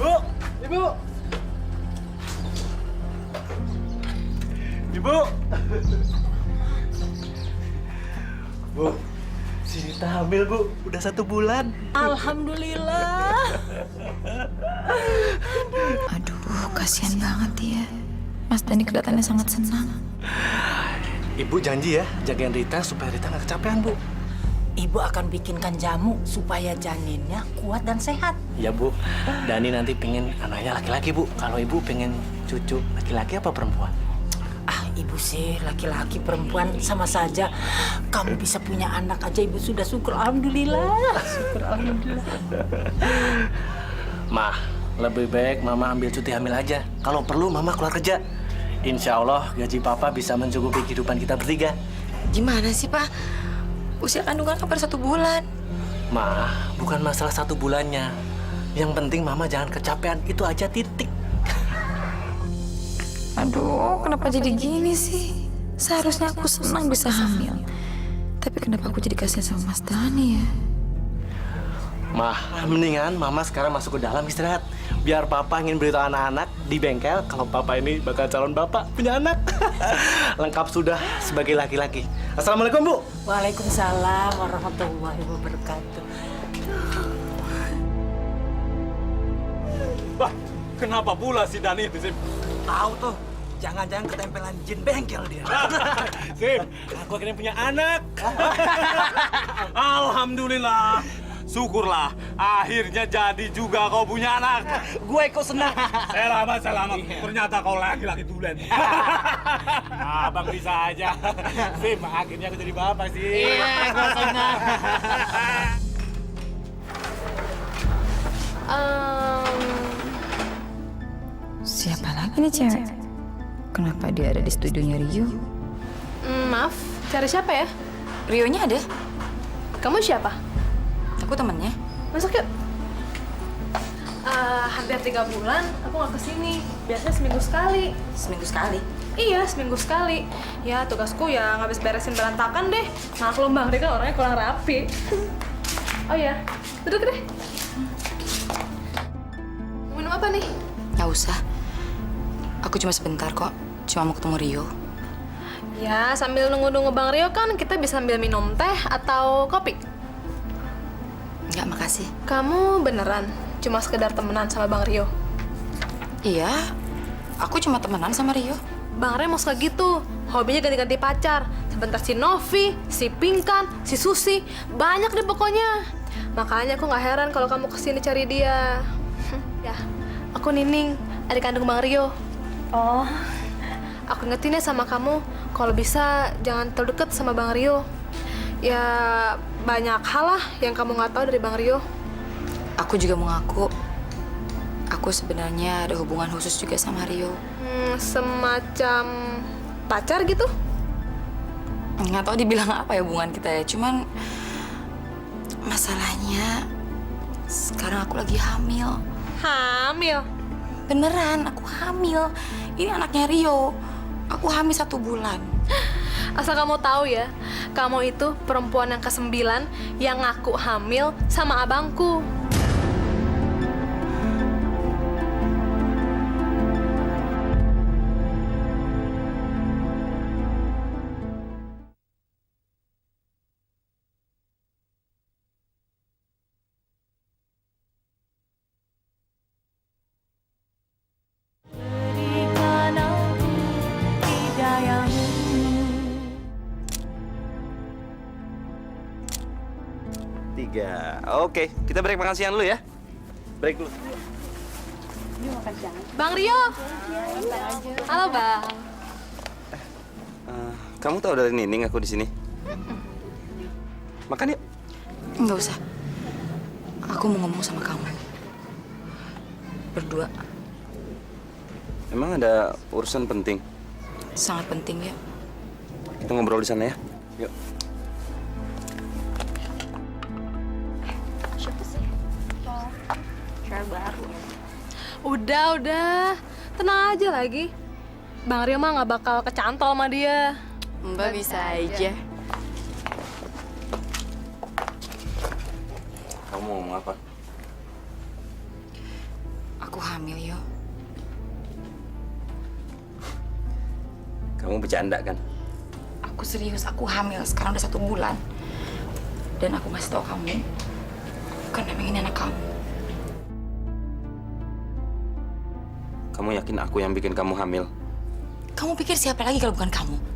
Bu, Ibu. Ibu. Bu, si Rita hamil, Bu. Udah 1 bulan. Alhamdulillah. Aduh, kasihan banget dia. Mas Dani kelihatannya sangat senang. Ibu janji ya, jagain Rita supaya Rita nggak kecapean, Bu. Ibu akan bikinkan jamu supaya janinnya kuat dan sehat. Iya, Bu. Dani nanti pengen anaknya laki-laki, Bu. Kalau Ibu pengen cucu laki-laki apa perempuan? Ibu sih laki-laki perempuan sama saja. Kamu bisa punya anak aja ibu sudah syukur. Alhamdulillah. Syukur alhamdulillah. Mah, lebih baik Mama ambil cuti hamil aja. Kalau perlu Mama keluar kerja. Insya Allah gaji Papa bisa mencukupi kehidupan kita bertiga. Gimana sih, Pak? Usia kandungan kan baru 1 bulan. Mah, bukan masalah 1 bulannya. Yang penting Mama jangan kecapean. Itu aja, titik. Aduh, kenapa jadi gini sih? Seharusnya aku senang bisa hamil. Tapi kenapa aku jadi kasihan sama Mas Dani ya? Mah, mendingan Mama sekarang masuk ke dalam istirahat. Biar Papa ingin beritahu anak-anak di bengkel kalau Papa ini bakal calon Bapak punya anak. Lengkap sudah sebagai laki-laki. Assalamualaikum, Bu. Waalaikumsalam warahmatullahi wabarakatuh. Bah, kenapa pula si Dani itu, Sim? Tahu tuh, jangan-jangan ketempelan jin bengkel dia. Sim, aku akhirnya punya anak. Alhamdulillah. Syukurlah, akhirnya jadi juga kau punya anak. Gue ikut senang. Selamat, selamat. Ternyata kau laki-laki tulen. Abang bisa aja. Sim, akhirnya aku jadi bapak sih. Iya, gue senang. Siapa lagi nih cewek? Kenapa dia ada di studionya Rio? Maaf, cari siapa ya? Rionya ada? Kamu siapa? Aku temennya. Masuk yuk. Hampir 3 bulan aku nggak kesini. Biasanya seminggu sekali. Seminggu sekali? Iya, seminggu sekali. Ya, tugasku ya ngabis beresin berantakan deh. Maklum Bang, dia kan orangnya kurang rapi. Oh iya, duduk deh. Mau minum apa nih? Nggak usah. Aku cuma sebentar kok. Cuma mau ketemu Rio. Ya, sambil nunggu-nunggu Bang Rio kan kita bisa sambil minum teh atau kopi. Nggak, makasih. Kamu beneran cuma sekedar temenan sama Bang Rio? Iya, aku cuma temenan sama Rio. Bang Rio mau suka gitu, hobinya ganti-ganti pacar. Sebentar si Novi, si Pinkan, si Susi, banyak deh pokoknya. Makanya aku nggak heran kalau kamu kesini cari dia. Ya, aku Nining, adik kandung Bang Rio. Oh, aku ingetin ya sama kamu, kalau bisa jangan terlalu deket sama Bang Rio. Ya, banyak hal lah yang kamu nggak tahu dari Bang Rio. Aku juga mengaku, aku sebenarnya ada hubungan khusus juga sama Rio. Semacam pacar gitu? Nggak tahu dibilang apa ya hubungan kita ya. Cuman masalahnya sekarang aku lagi hamil. Hamil? Beneran, aku hamil. Ini anaknya Rio. Aku hamil 1 bulan. Asal kamu tahu ya, kamu itu perempuan yang ke-9 yang ngaku hamil sama abangku. 3. Oke, kita break makan siang dulu ya. Break dulu. Bang Rio. Halo, Bang. Kamu tahu dari Nining aku di sini? Makan yuk. Nggak usah. Aku mau ngomong sama kamu. Berdua. Emang ada urusan penting? Sangat penting ya. Kita ngobrol di sana ya. Yuk. Siapa sih? Cewek baru. Udah. Tenang aja lagi. Bang Rio mah nggak bakal kecantol sama dia. Mbak bisa aja. Kamu mau ngomong apa? Aku hamil, yo. Kamu bercanda kan? Aku serius, aku hamil. Sekarang udah 1 bulan. Dan aku ngasih tau kamu, bukan memang ini anak kamu. Kamu yakin aku yang bikin kamu hamil? Kamu pikir siapa lagi kalau bukan kamu?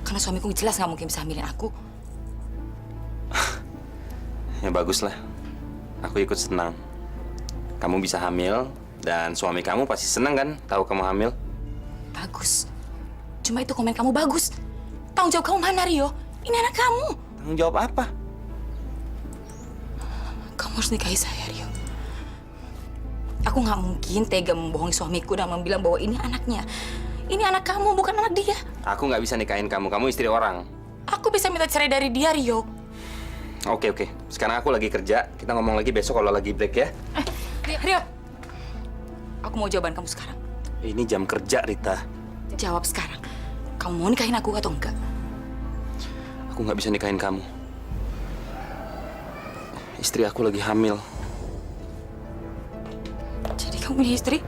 Karena suamiku jelas nggak mungkin bisa hamilin aku. Ya baguslah. Aku ikut senang. Kamu bisa hamil dan suami kamu pasti senang kan tahu kamu hamil? Bagus. Cuma itu komen kamu bagus. Tanggung jawab kamu mana, Rio? Ini anak kamu. Tanggung jawab apa? Kamu harus nikahi saya, Rio. Aku nggak mungkin tega membohongi suamiku dan bilang bahwa ini anaknya. Ini anak kamu, bukan anak dia. Aku nggak bisa nikahin kamu. Kamu istri orang. Aku bisa minta cerai dari dia, Rio. Oke. Sekarang aku lagi kerja. Kita ngomong lagi besok kalau lagi break ya. Rio. Aku mau jawaban kamu sekarang. Ini jam kerja, Rita. Jawab sekarang. Kamu mau nikahin aku atau enggak? Aku nggak bisa nikahin kamu. Istri aku lagi hamil. Jadi kamu punya istri?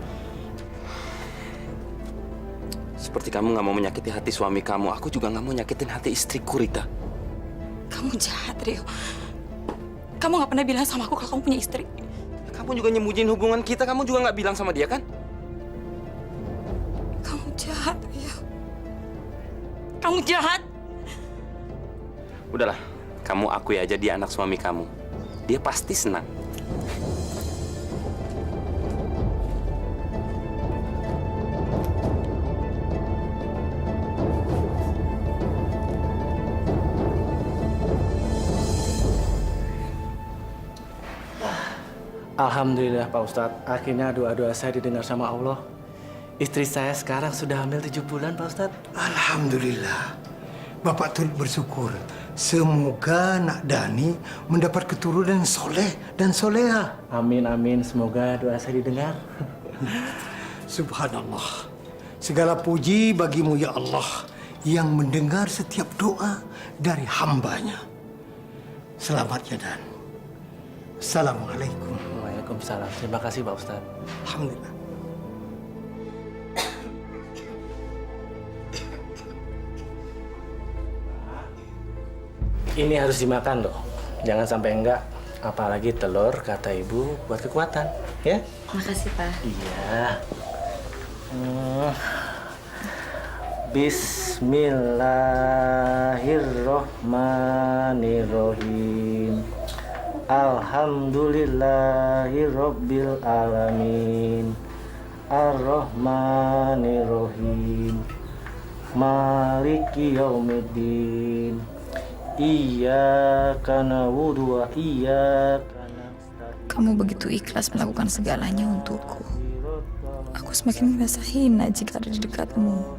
Seperti kamu nggak mau menyakiti hati suami kamu, aku juga nggak mau nyakitin hati istriku, Rita. Kamu jahat, Rio. Kamu nggak pernah bilang sama aku kalau kamu punya istri. Kamu juga nyembunyiin hubungan kita, kamu juga nggak bilang sama dia kan? Kamu jahat, Rio. Kamu jahat. Udahlah, kamu akui aja dia anak suami kamu. Dia pasti senang. Alhamdulillah Pak Ustadz, akhirnya doa-doa saya didengar sama Allah. Istri saya sekarang sudah hamil 7 bulan Pak Ustadz. Alhamdulillah. Bapak turut bersyukur. Semoga Nak Dani mendapat keturunan soleh dan soleha. Amin, semoga doa saya didengar. Subhanallah. Segala puji bagimu ya Allah yang mendengar setiap doa dari hambanya. Selamat ya Dan. Assalamualaikum. Waalaikumsalam. Terima kasih Pak Ustadz. Alhamdulillah. Ini harus dimakan loh. Jangan sampai enggak. Apalagi telur, kata ibu, buat kekuatan. Ya? Makasih, Pak. Iya. Bismillahirrohmanirrohim. Alhamdulillahirabbil alamin. Ar-Rahmanirrahim. Maliki yaumiddin. Iyyaka na'budu wa iyyaka nasta'in. Kamu begitu ikhlas melakukan segalanya untukku. Aku semakin merasa hina jika ada di dekatmu.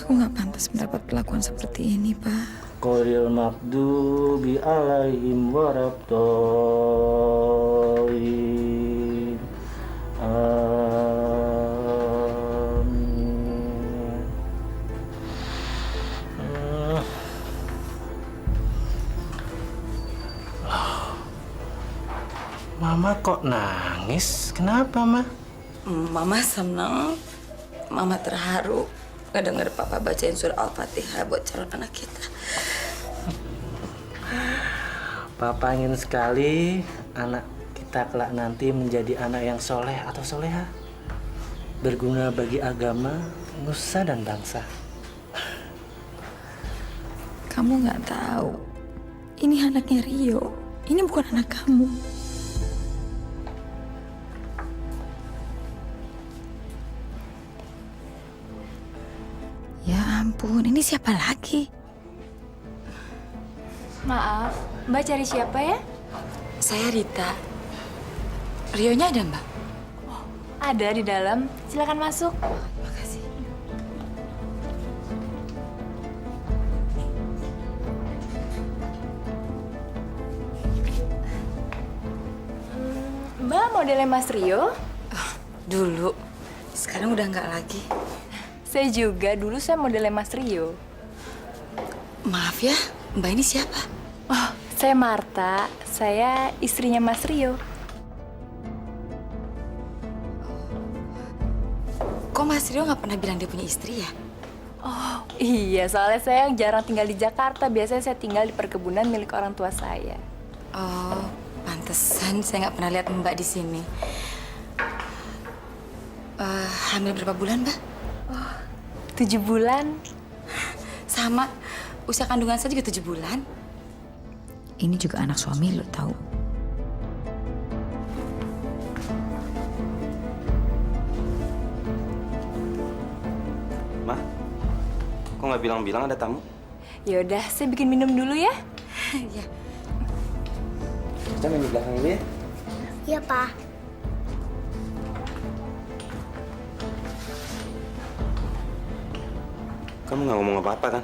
Aku nggak pantas mendapat perlakuan seperti ini, Pak. Qolil maghdubi alaihim warabdallin. Amin. Mama kok nangis? Kenapa, Ma? Mama senang. Mama terharu ngedenger Papa bacain surah Al-Fatihah buat calon anak kita. Papa ingin sekali anak kita kelak nanti menjadi anak yang soleh atau soleha. Berguna bagi agama, nusa, dan bangsa. Kamu nggak tahu, ini anaknya Rio. Ini bukan anak kamu. Ya ampun, ini siapa lagi? Maaf, Mbak cari siapa ya? Saya Rita. Rionya ada, Mbak? Ada di dalam. Silakan masuk. Makasih. Mbak modelnya Mas Rio? Dulu. Sekarang udah nggak lagi. Saya juga, dulu saya modelnya Mas Rio. Maaf ya, Mbak ini siapa? Oh, saya Marta. Saya istrinya Mas Rio. Kok Mas Rio nggak pernah bilang dia punya istri ya? Oh, iya. Soalnya saya jarang tinggal di Jakarta. Biasanya saya tinggal di perkebunan milik orang tua saya. Oh, pantesan saya nggak pernah lihat Mbak di sini. Hamil berapa bulan, Mbak? 7 bulan. Sama, usia kandungan saya juga 7 bulan. Ini juga anak suami lo tahu. Ma, kok nggak bilang-bilang ada tamu? Yaudah, saya bikin minum dulu ya. Iya. Kita main di belakang dulu ya. Iya, Pak. Kamu nggak ngomong apa-apa kan?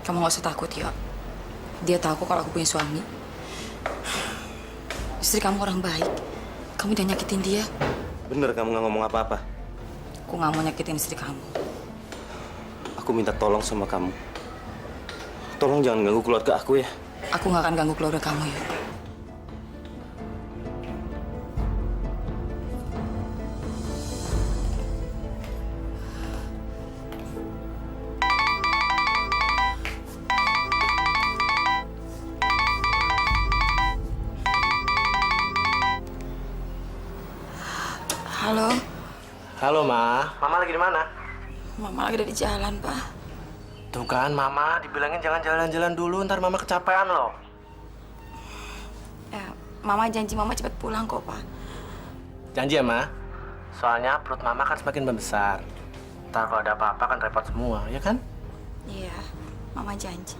Kamu nggak usah takut ya. Dia tahu kok kalau aku punya suami. Istri kamu orang baik. Kamu jangan nyakitin dia. Bener kamu nggak ngomong apa-apa. Aku nggak mau nyakitin istri kamu. Aku minta tolong sama kamu. Tolong jangan ganggu keluarga aku ya. Aku nggak akan ganggu keluarga kamu ya. Halo, Halo, Ma. Mama lagi di mana? Mama lagi ada di jalan, Pak. Tuh kan, Mama dibilangin jangan jalan-jalan dulu, ntar Mama kecapean loh. Ya, Mama janji Mama cepat pulang kok, Pak. Janji ya, Ma? Soalnya perut Mama kan semakin membesar. Ntar kalau ada apa-apa kan repot semua, ya kan? Iya, Mama janji.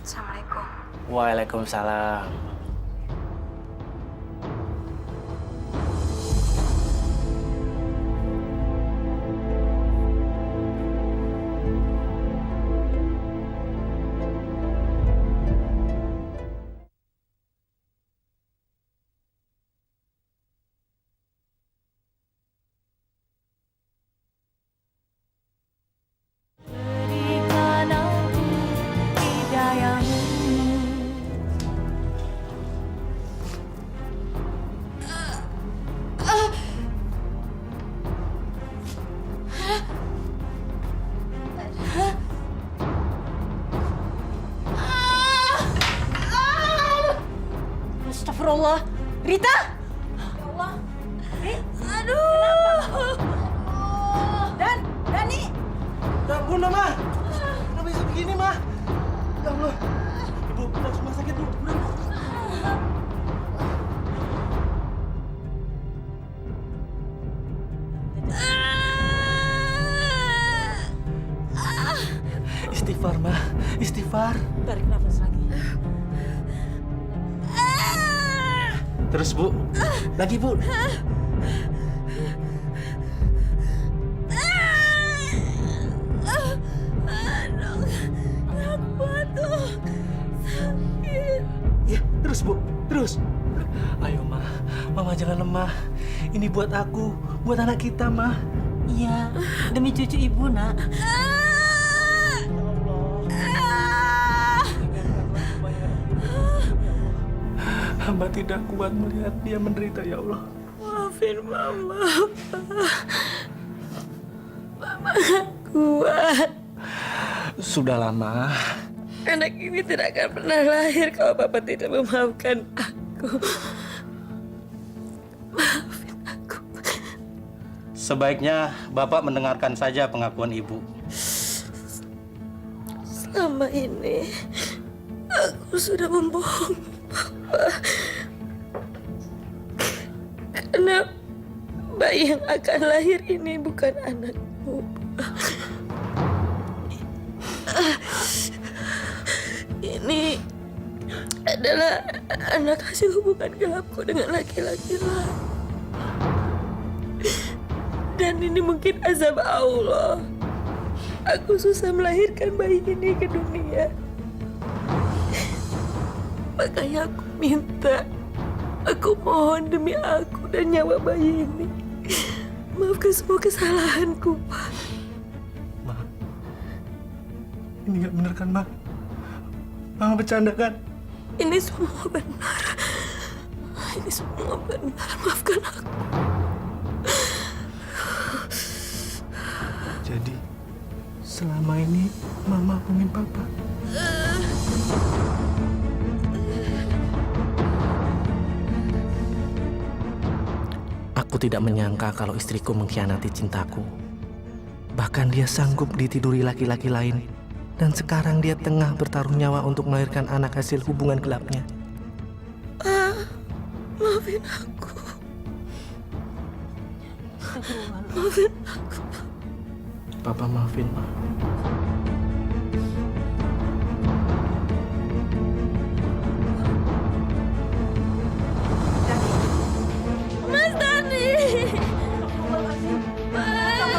Assalamualaikum. Waalaikumsalam. Astagfirullah. Rita! Ya Allah. Aduh. Dani. Ya ampun, Ma. Kenapa bisa begini, Ma? Ya Allah. Ibu, kita rumah sakit, Bu. Istighfar, Ma. Istighfar. Tarik nafas lagi. Terus, Bu. Lagi, Bu. Ya, terus, Bu. Terus. Ayo, Ma. Mama jangan lemah. Ini buat aku, buat anak kita, Ma. Iya, demi cucu ibu, Nak. Hamba tidak kuat melihat dia menderita, ya Allah. Maafin Mama, Mama gak kuat. Sudah lama. Anak ini tidak akan pernah lahir kalau Papa tidak memaafkan aku. Maafin aku. Sebaiknya Bapak mendengarkan saja pengakuan Ibu. Selama ini aku sudah membohongi Papa. Pak. Karena bayi yang akan lahir ini bukan anakmu, Pak. Ini adalah anak hasil hubungan gelapku dengan laki-laki lain. Dan ini mungkin azab Allah. Aku susah melahirkan bayi ini ke dunia. Makanya aku minta, aku mohon demi aku dan nyawa bayi ini, maafkan semua kesalahanku, Pak. Ma, ini nggak bener kan, Ma? Mama bercanda kan? Ini semua benar. Ini semua benar. Maafkan aku. Jadi, selama ini Mama bohongin Papa. Aku tidak menyangka kalau istriku mengkhianati cintaku. Bahkan dia sanggup ditiduri laki-laki lain. Dan sekarang dia tengah bertaruh nyawa untuk melahirkan anak hasil hubungan gelapnya. Maafin aku. Maafin aku. Papa maafin, Ma. Mas Dani. Mas.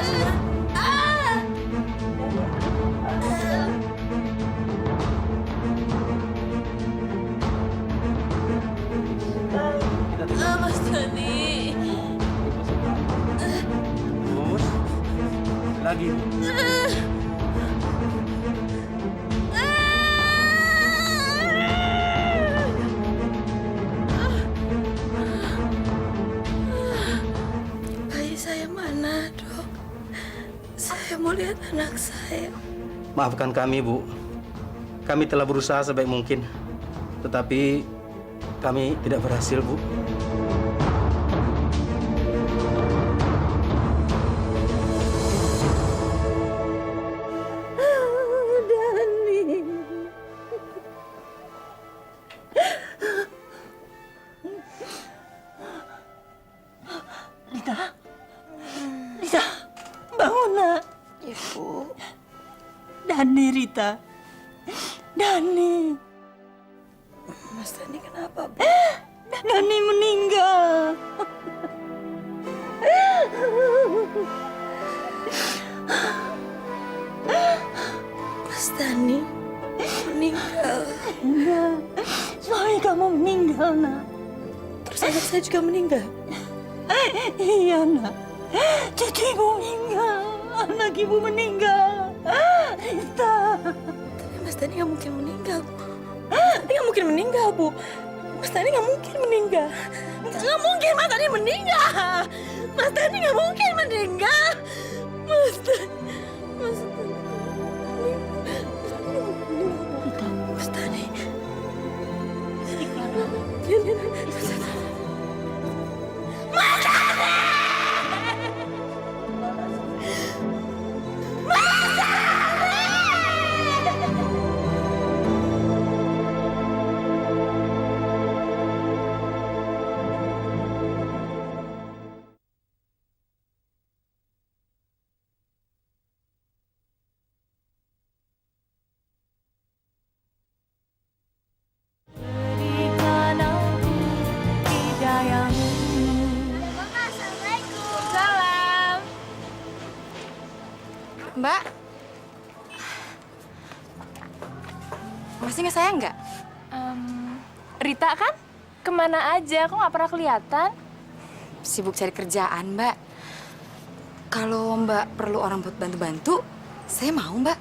Mas Dani. Terus, lagi. Bayi saya mana, Dok? Saya mau lihat anak saya. Maafkan kami, Bu. Kami telah berusaha sebaik mungkin. Tetapi kami tidak berhasil, Bu. Dani. Rita. Rita, bangun, Nak. Ibu. Dani, Rita. Dani. Mas Dani kenapa, Bu? Dani meninggal. Mas Dani meninggal. Iya, suami kamu meninggal, Nak. Terus anak saya juga meninggal? Iya, Nak. Cucuibu meninggal. Anak ibu meninggal. Rita. Tapi Mas Dani nggak mungkin meninggal. Mas Dani nggak mungkin meninggal, Bu. Mas Dani nggak mungkin meninggal. Nggak mungkin Mas Dani meninggal. Mas Dani nggak mungkin meninggal. Mas Dani. Mas Dani. Mas Dani. Mas Dani. Salam. Mbak. Masih ingat saya nggak? Rita kan? Kemana aja? Kok nggak pernah kelihatan? Sibuk cari kerjaan, Mbak. Kalau Mbak perlu orang buat bantu-bantu, saya mau, Mbak.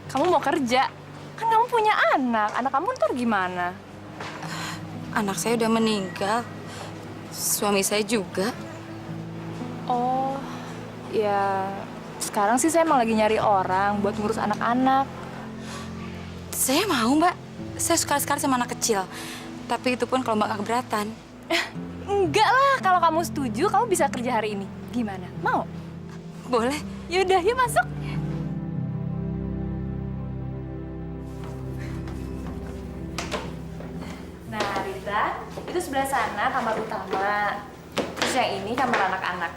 Kamu mau kerja? Kan kamu punya anak. Anak kamu ntar gimana? Anak saya udah meninggal. Suami saya juga. Oh, ya sekarang sih saya emang lagi nyari orang buat ngurus anak-anak. Saya mau, Mbak. Saya suka sekali sama anak kecil. Tapi itu pun kalau Mbak nggak keberatan. Enggak lah, kalau kamu setuju, kamu bisa kerja hari ini. Gimana? Mau? Boleh. Yaudah, yuk masuk. Itu sebelah sana kamar utama. Terus yang ini kamar anak-anak.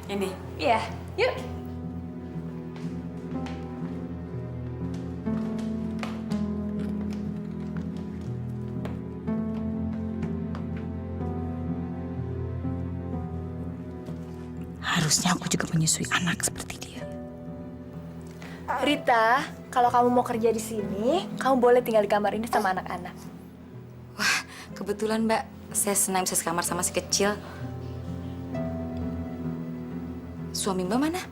Ini? Iya, yuk. Harusnya aku juga menyusui anak seperti dia. Rita, kalau kamu mau kerja di sini, kamu boleh tinggal di kamar ini sama anak-anak. Wah, kebetulan Mbak, saya senang bisa sekamar sama si kecil. Suami Mbak mana?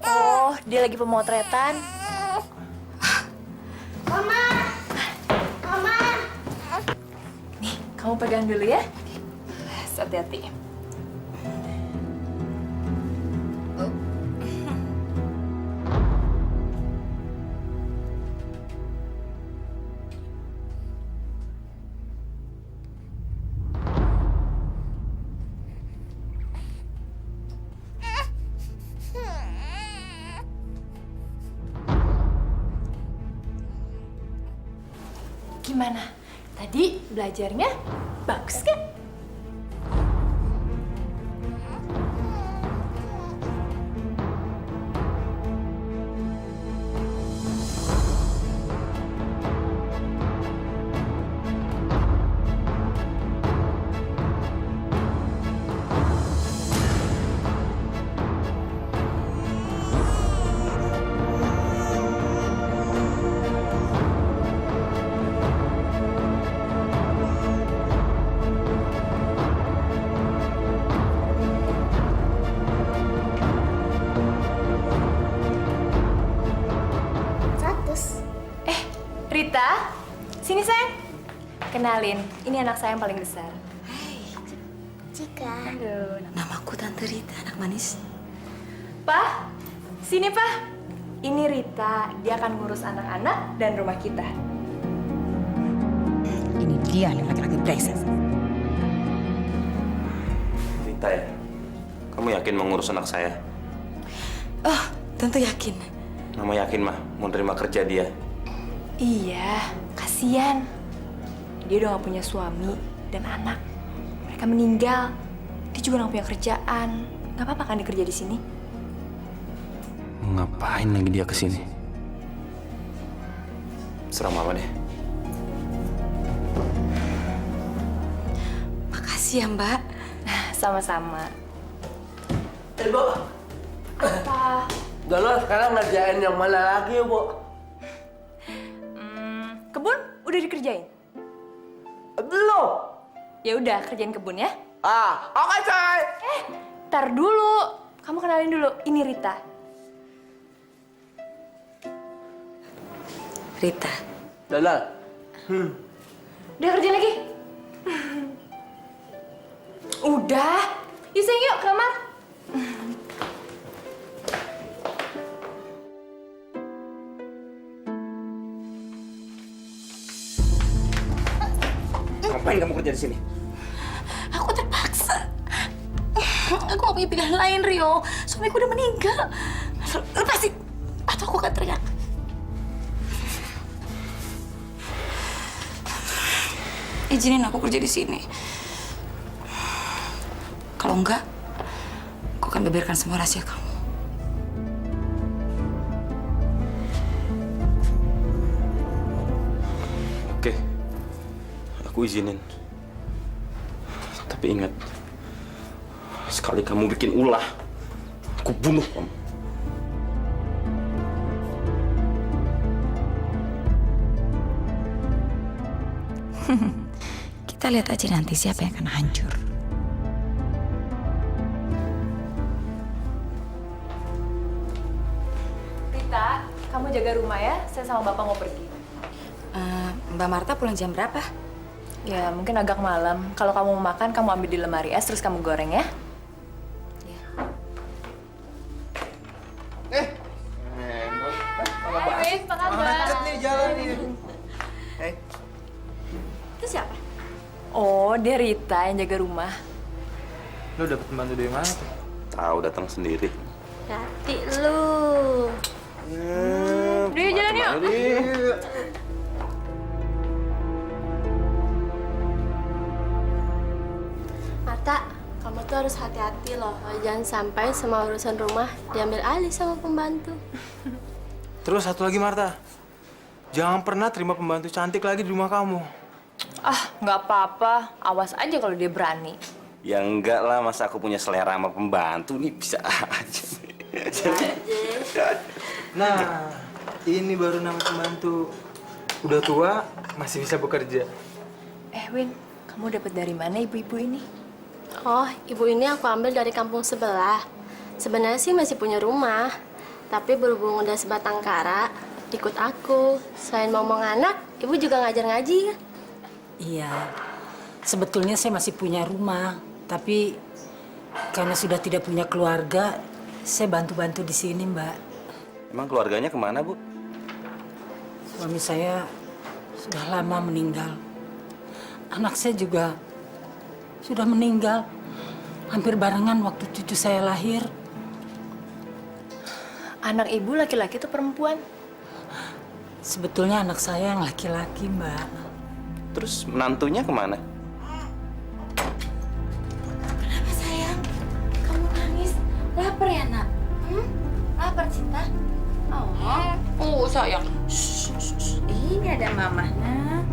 Oh, dia lagi pemotretan. Mama! Mama! Nih, kamu pegang dulu ya. Hati-hati. Gimana? Tadi belajarnya bagus kan? Rita, sini sayang. Kenalin, ini anak saya yang paling besar. Cika. Halo. Namaku Tante Rita, anak manis. Pak, sini Pak. Ini Rita, dia akan ngurus anak-anak dan rumah kita. Ini dia yang laki-laki brengsek. Rita ya? Kamu yakin mau ngurus anak saya? Oh, tentu yakin. Mama yakin mah mau terima kerja dia. Iya, kasihan. Dia udah gak punya suami dan anak. Mereka meninggal. Dia juga gak punya kerjaan. Gak apa-apa kan dia kerja di sini? Mau ngapain lagi dia kesini? Serah mama deh. Makasih ya Mbak. Sama-sama. Bu. Apa? Udah lo sekarang ngerjain yang mana lagi, Bu? Kebun udah dikerjain? Belum. Ya udah, kerjain kebun ya. Oke, coy. Tar dulu. Kamu kenalin dulu. Ini Rita. Rita. Dadah. Udah kerjain lagi? Udah. Yuk sayang, yuk ke kamar. Ngapain kamu kerja di sini? Aku terpaksa. Aku gak punya pilihan lain, Rio. Suamiku udah meninggal. Lepasin, atau aku akan teriak. Izinin aku kerja di sini. Kalau enggak, aku akan beberkan semua rahasia kamu. Oke, aku izinin. Tapi ingat, sekali kamu bikin ulah, aku bunuh kamu. Kita lihat aja nanti siapa yang akan hancur. Rita, kamu jaga rumah ya. Saya sama Bapak mau pergi. Mbak Marta pulang jam berapa? Ya, mungkin agak malam. Kalau kamu mau makan, kamu ambil di lemari es, terus kamu goreng ya. Hai, apa kabar? Deket nih jalan nih. Itu siapa? Oh, dia Rita yang jaga rumah. Lo dapet pembantu dari mana tuh? Tahu datang sendiri. Hati lu. Udah yuk, jalan yuk. Marta, kamu tuh harus hati-hati loh. Jangan sampai semua urusan rumah diambil alih sama pembantu. Terus satu lagi Marta, jangan pernah terima pembantu cantik lagi di rumah kamu. Ah, nggak apa-apa. Awas aja kalau dia berani. Ya enggak lah, masa aku punya selera sama pembantu nih, bisa aja. Nah, ini baru nama pembantu. Udah tua, masih bisa bekerja. Win, kamu dapat dari mana ibu-ibu ini? Oh, ibu ini aku ambil dari kampung sebelah. Sebenarnya sih masih punya rumah, tapi berhubung udah sebatang kara, ikut aku. Selain ngomong anak, ibu juga ngajar ngaji kan? Iya, sebetulnya saya masih punya rumah, tapi karena sudah tidak punya keluarga, saya bantu-bantu di sini, Mbak. Emang keluarganya kemana, Bu? Suami saya sudah lama meninggal. Anak saya juga sudah meninggal. Hampir barengan waktu cucu saya lahir. Anak ibu laki-laki atau perempuan? Sebetulnya anak saya yang laki-laki, Mbak. Terus menantunya kemana? Kenapa sayang? Kamu nangis? Lapar ya, Nak? Lapar, Cinta? Oh, sayang. Ini ada Mama, Nak.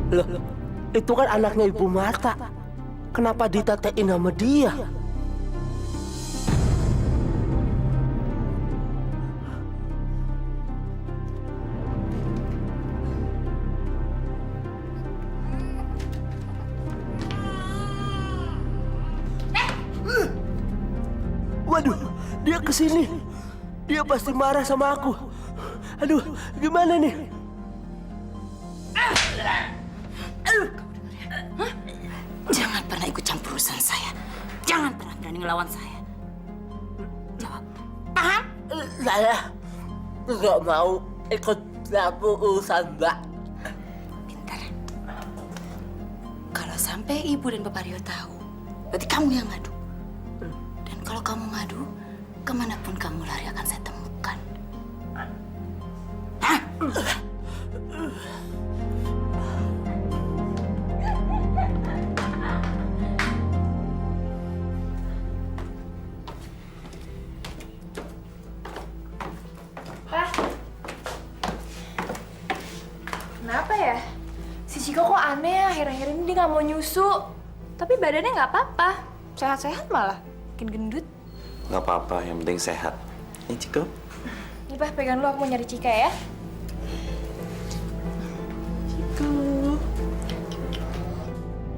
Loh, itu kan anaknya Ibu Marta. Kenapa ditatein sama dia? Waduh, dia kesini. Dia pasti marah sama aku. Aduh, gimana nih? Jangan pernah ikut campur urusan saya. Jangan pernah berani ngelawan saya. Jawab. Paham? Saya nggak mau ikut campur urusan Mbak. Kalau sampai ibu dan Bapak Rio tahu, berarti kamu yang ngadu. Dan kalau kamu ngadu, kemanapun kamu lari akan saya temukan. Hah? Kenapa ya? Si Cika kok aneh ya, akhir-akhir ini dia nggak mau nyusu. Tapi badannya nggak apa-apa. Sehat-sehat malah. Makin gendut. Nggak apa-apa, yang penting sehat. Ini Ciko. Nih, Pak, pegang dulu, aku mau nyari Cika ya.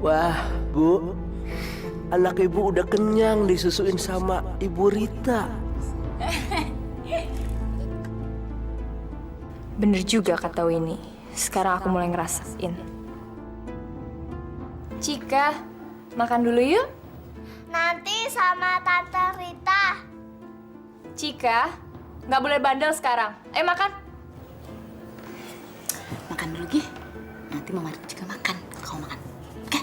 Wah, Bu. Anak Ibu udah kenyang disusuin sama Ibu Rita. Bener juga kata Winnie. Sekarang aku mulai ngerasain. Cika, makan dulu yuk. Nanti sama Tante Rita. Cika, nggak boleh bandel sekarang. Ayo makan. Makan dulu, Gi. Nanti Mama juga makan. Kau makan. Oke?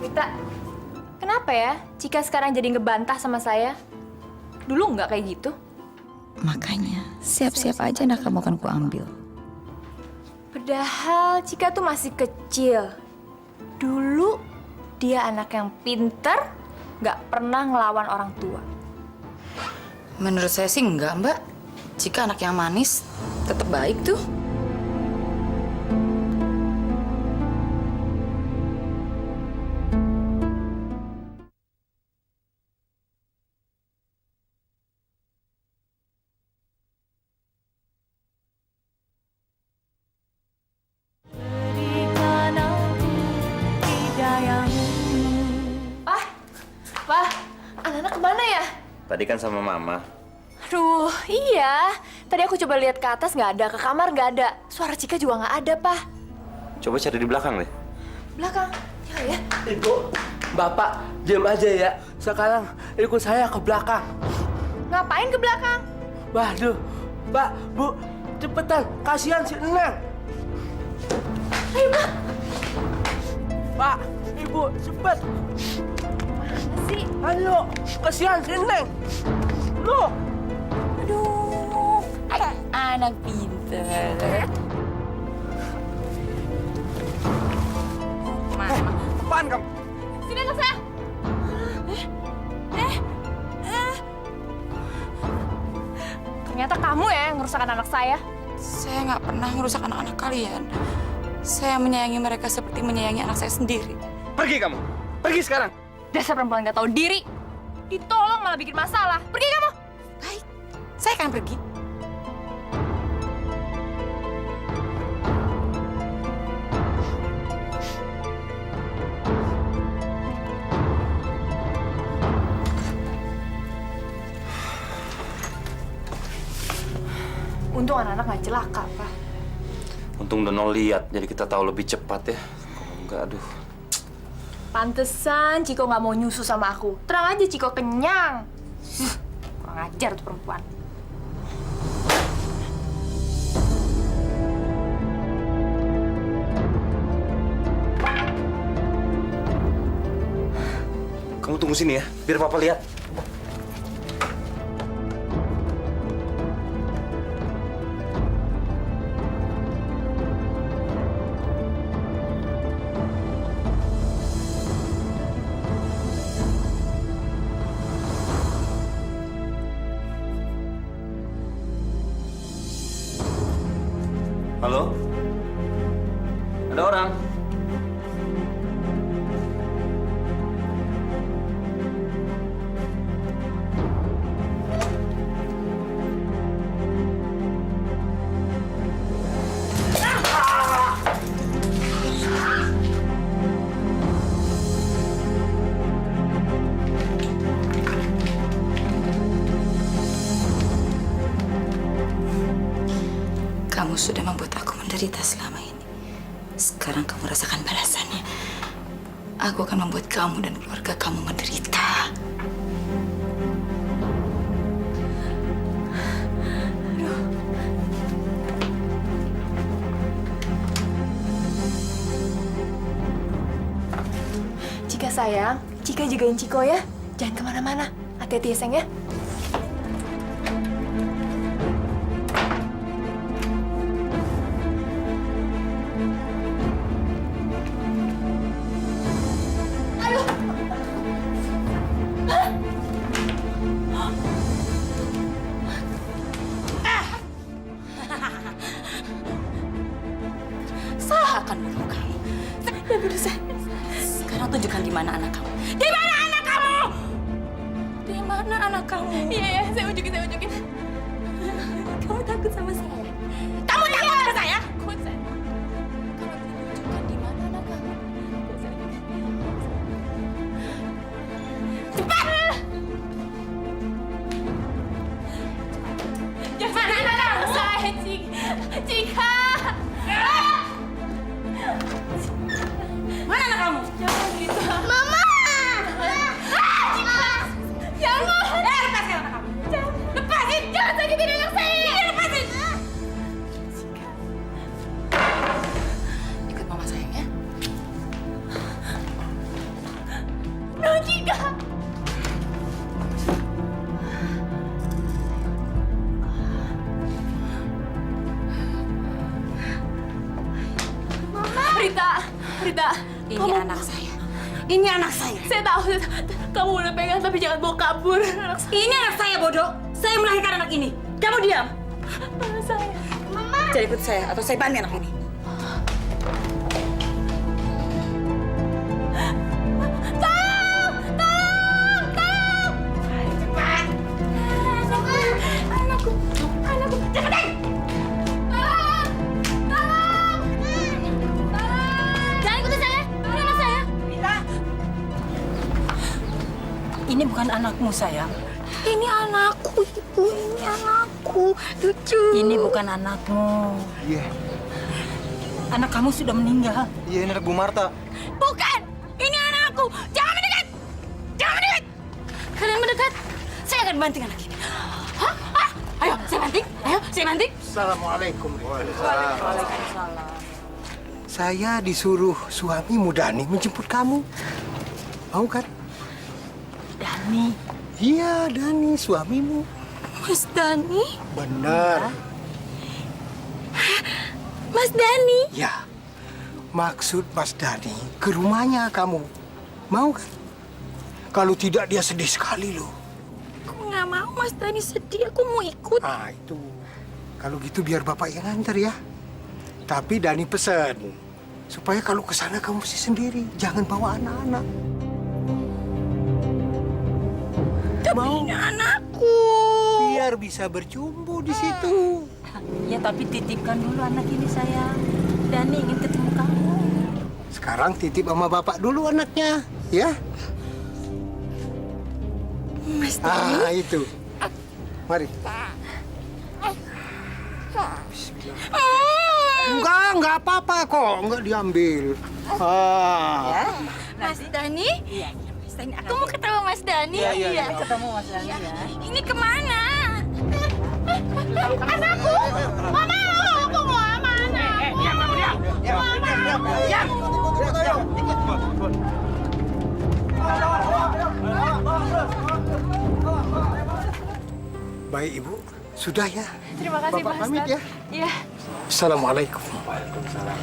Rita, kenapa ya Cika sekarang jadi ngebantah sama saya? Dulu nggak kayak gitu. Makanya, siap-siap aja anak kamu akan kuambil. Padahal Cika tuh masih kecil. Dulu dia anak yang pinter, nggak pernah ngelawan orang tua. Menurut saya sih enggak, Mbak. Cika anak yang manis, tetap baik tuh. Wah, anak-anak kemana ya? Tadi kan sama Mama. Aduh, iya. Tadi aku coba lihat ke atas nggak ada, ke kamar nggak ada. Suara Cika juga nggak ada, Pak. Coba cari di belakang deh. Belakang, ya. Ibu, Bapak, diam aja ya. Sekarang ikut saya ke belakang. Ngapain ke belakang? Waduh, Pak, Bu, cepetan. Kasihan si Neng. Ayo, Mak. Pak, Ibu, cepet. Mana sih? Ayo, kasihan si Neng. Loh. Aduh, anak pinter. Apaan kamu? Sini anak saya. Ternyata kamu ya yang ngerusak anak saya. Saya nggak pernah ngerusak anak-anak kalian. Saya menyayangi mereka seperti menyayangi anak saya sendiri. Pergi kamu. Pergi sekarang. Dasar perempuan nggak tahu diri. Ditolong malah bikin masalah. Pergi kamu. Baik, saya akan pergi. Untung anak-anak nggak celaka, Pak. Untung Dono lihat, jadi kita tahu lebih cepat ya. Kalau enggak, aduh. Pantesan Ciko nggak mau nyusu sama aku. Terang aja Ciko kenyang. Kurang ajar tuh perempuan. Kamu tunggu sini ya, biar Papa lihat. Halo? Ada orang? Kamu sudah membuat aku menderita selama ini. Sekarang kamu rasakan balasannya. Aku akan membuat kamu dan keluarga kamu menderita. Cika sayang, Cika jagain Ciko ya. Jangan kemana-mana. Hati-hati ya sayang ya. Saya akan bunuh kamu. Sekarang tunjukkan di mana anak kamu. Di mana anak kamu? Di mana anak kamu? Iya, saya unjukin. Kamu takut sama saya? Kamu takut sama saya? Takut saya. Tunjukkan di mana anak kamu. Cepat! Jangan anak saya, Cika. Mana anak kamu? Jangan gitu. Mama! Cika. Jangan. Lepaskan anak kamu. Lepasin. Jangan sakitin anak saya. Lepasin. Ikut mama sayang ya. No, Cika. Rita, Ini anak saya. Ini anak saya. Saya tahu. Kamu udah pegang tapi jangan bawa kabur. Anak saya. Ini anak saya, bodoh. Saya melahirkan anak ini. Kamu diam. Anak saya. Mama! Jadi ikut saya atau saya banting anak ini. Anakku. Cepetan. Jangan ikutin saya. Ini anak saya. Ini bukan anakmu, sayang. Ini anakku, Ibu. Ini anakku. Lucu. Ini bukan anakmu. Iya. Anak kamu sudah meninggal. Iya, ini anak Bu Marta. Bukan. Ini anakku. Jangan mendekat. Jangan mendekat. Kalian mendekat, saya akan banting anak ini. Hah? Ayo, saya banting. Ayo, Cik Mantik. Assalamualaikum. Waalaikumsalam. Saya disuruh suamimu Dani menjemput kamu. Mau kan? Dani? Iya, Dani, suamimu. Mas Dani? Benar. Mas Dani? Ya, maksud Mas Dani ke rumahnya kamu. Mau kan? Kalau tidak dia sedih sekali loh. Aku nggak mau Mas Dani sedih, aku mau ikut. Ah, itu. Kalau gitu biar Bapak yang antar ya. Tapi Dani pesan, supaya kalau ke sana kamu mesti sendiri. Jangan bawa anak-anak. Tapi ini anakku. Biar bisa bercumbu di situ. Ya tapi titipkan dulu anak ini sayang. Dani ingin ketemu kamu. Sekarang titip sama Bapak dulu anaknya, ya. Mas Dani? Ah, itu. Mari. Enggak apa-apa kok. Enggak diambil. Ah. Mas Dani? Iya, Mas Dani. Aku mau ketemu Mas Dani. Iya. Ketemu Mas Dani ya. Ini kemana? Anakku! Mama! Aku mau sama anakku! Diam, kamu diam! Diam! Baik, Ibu. Sudah ya. Terima kasih, Bapak Pak pamit Ustadz. ya. Iya. Assalamualaikum. Waalaikumsalam.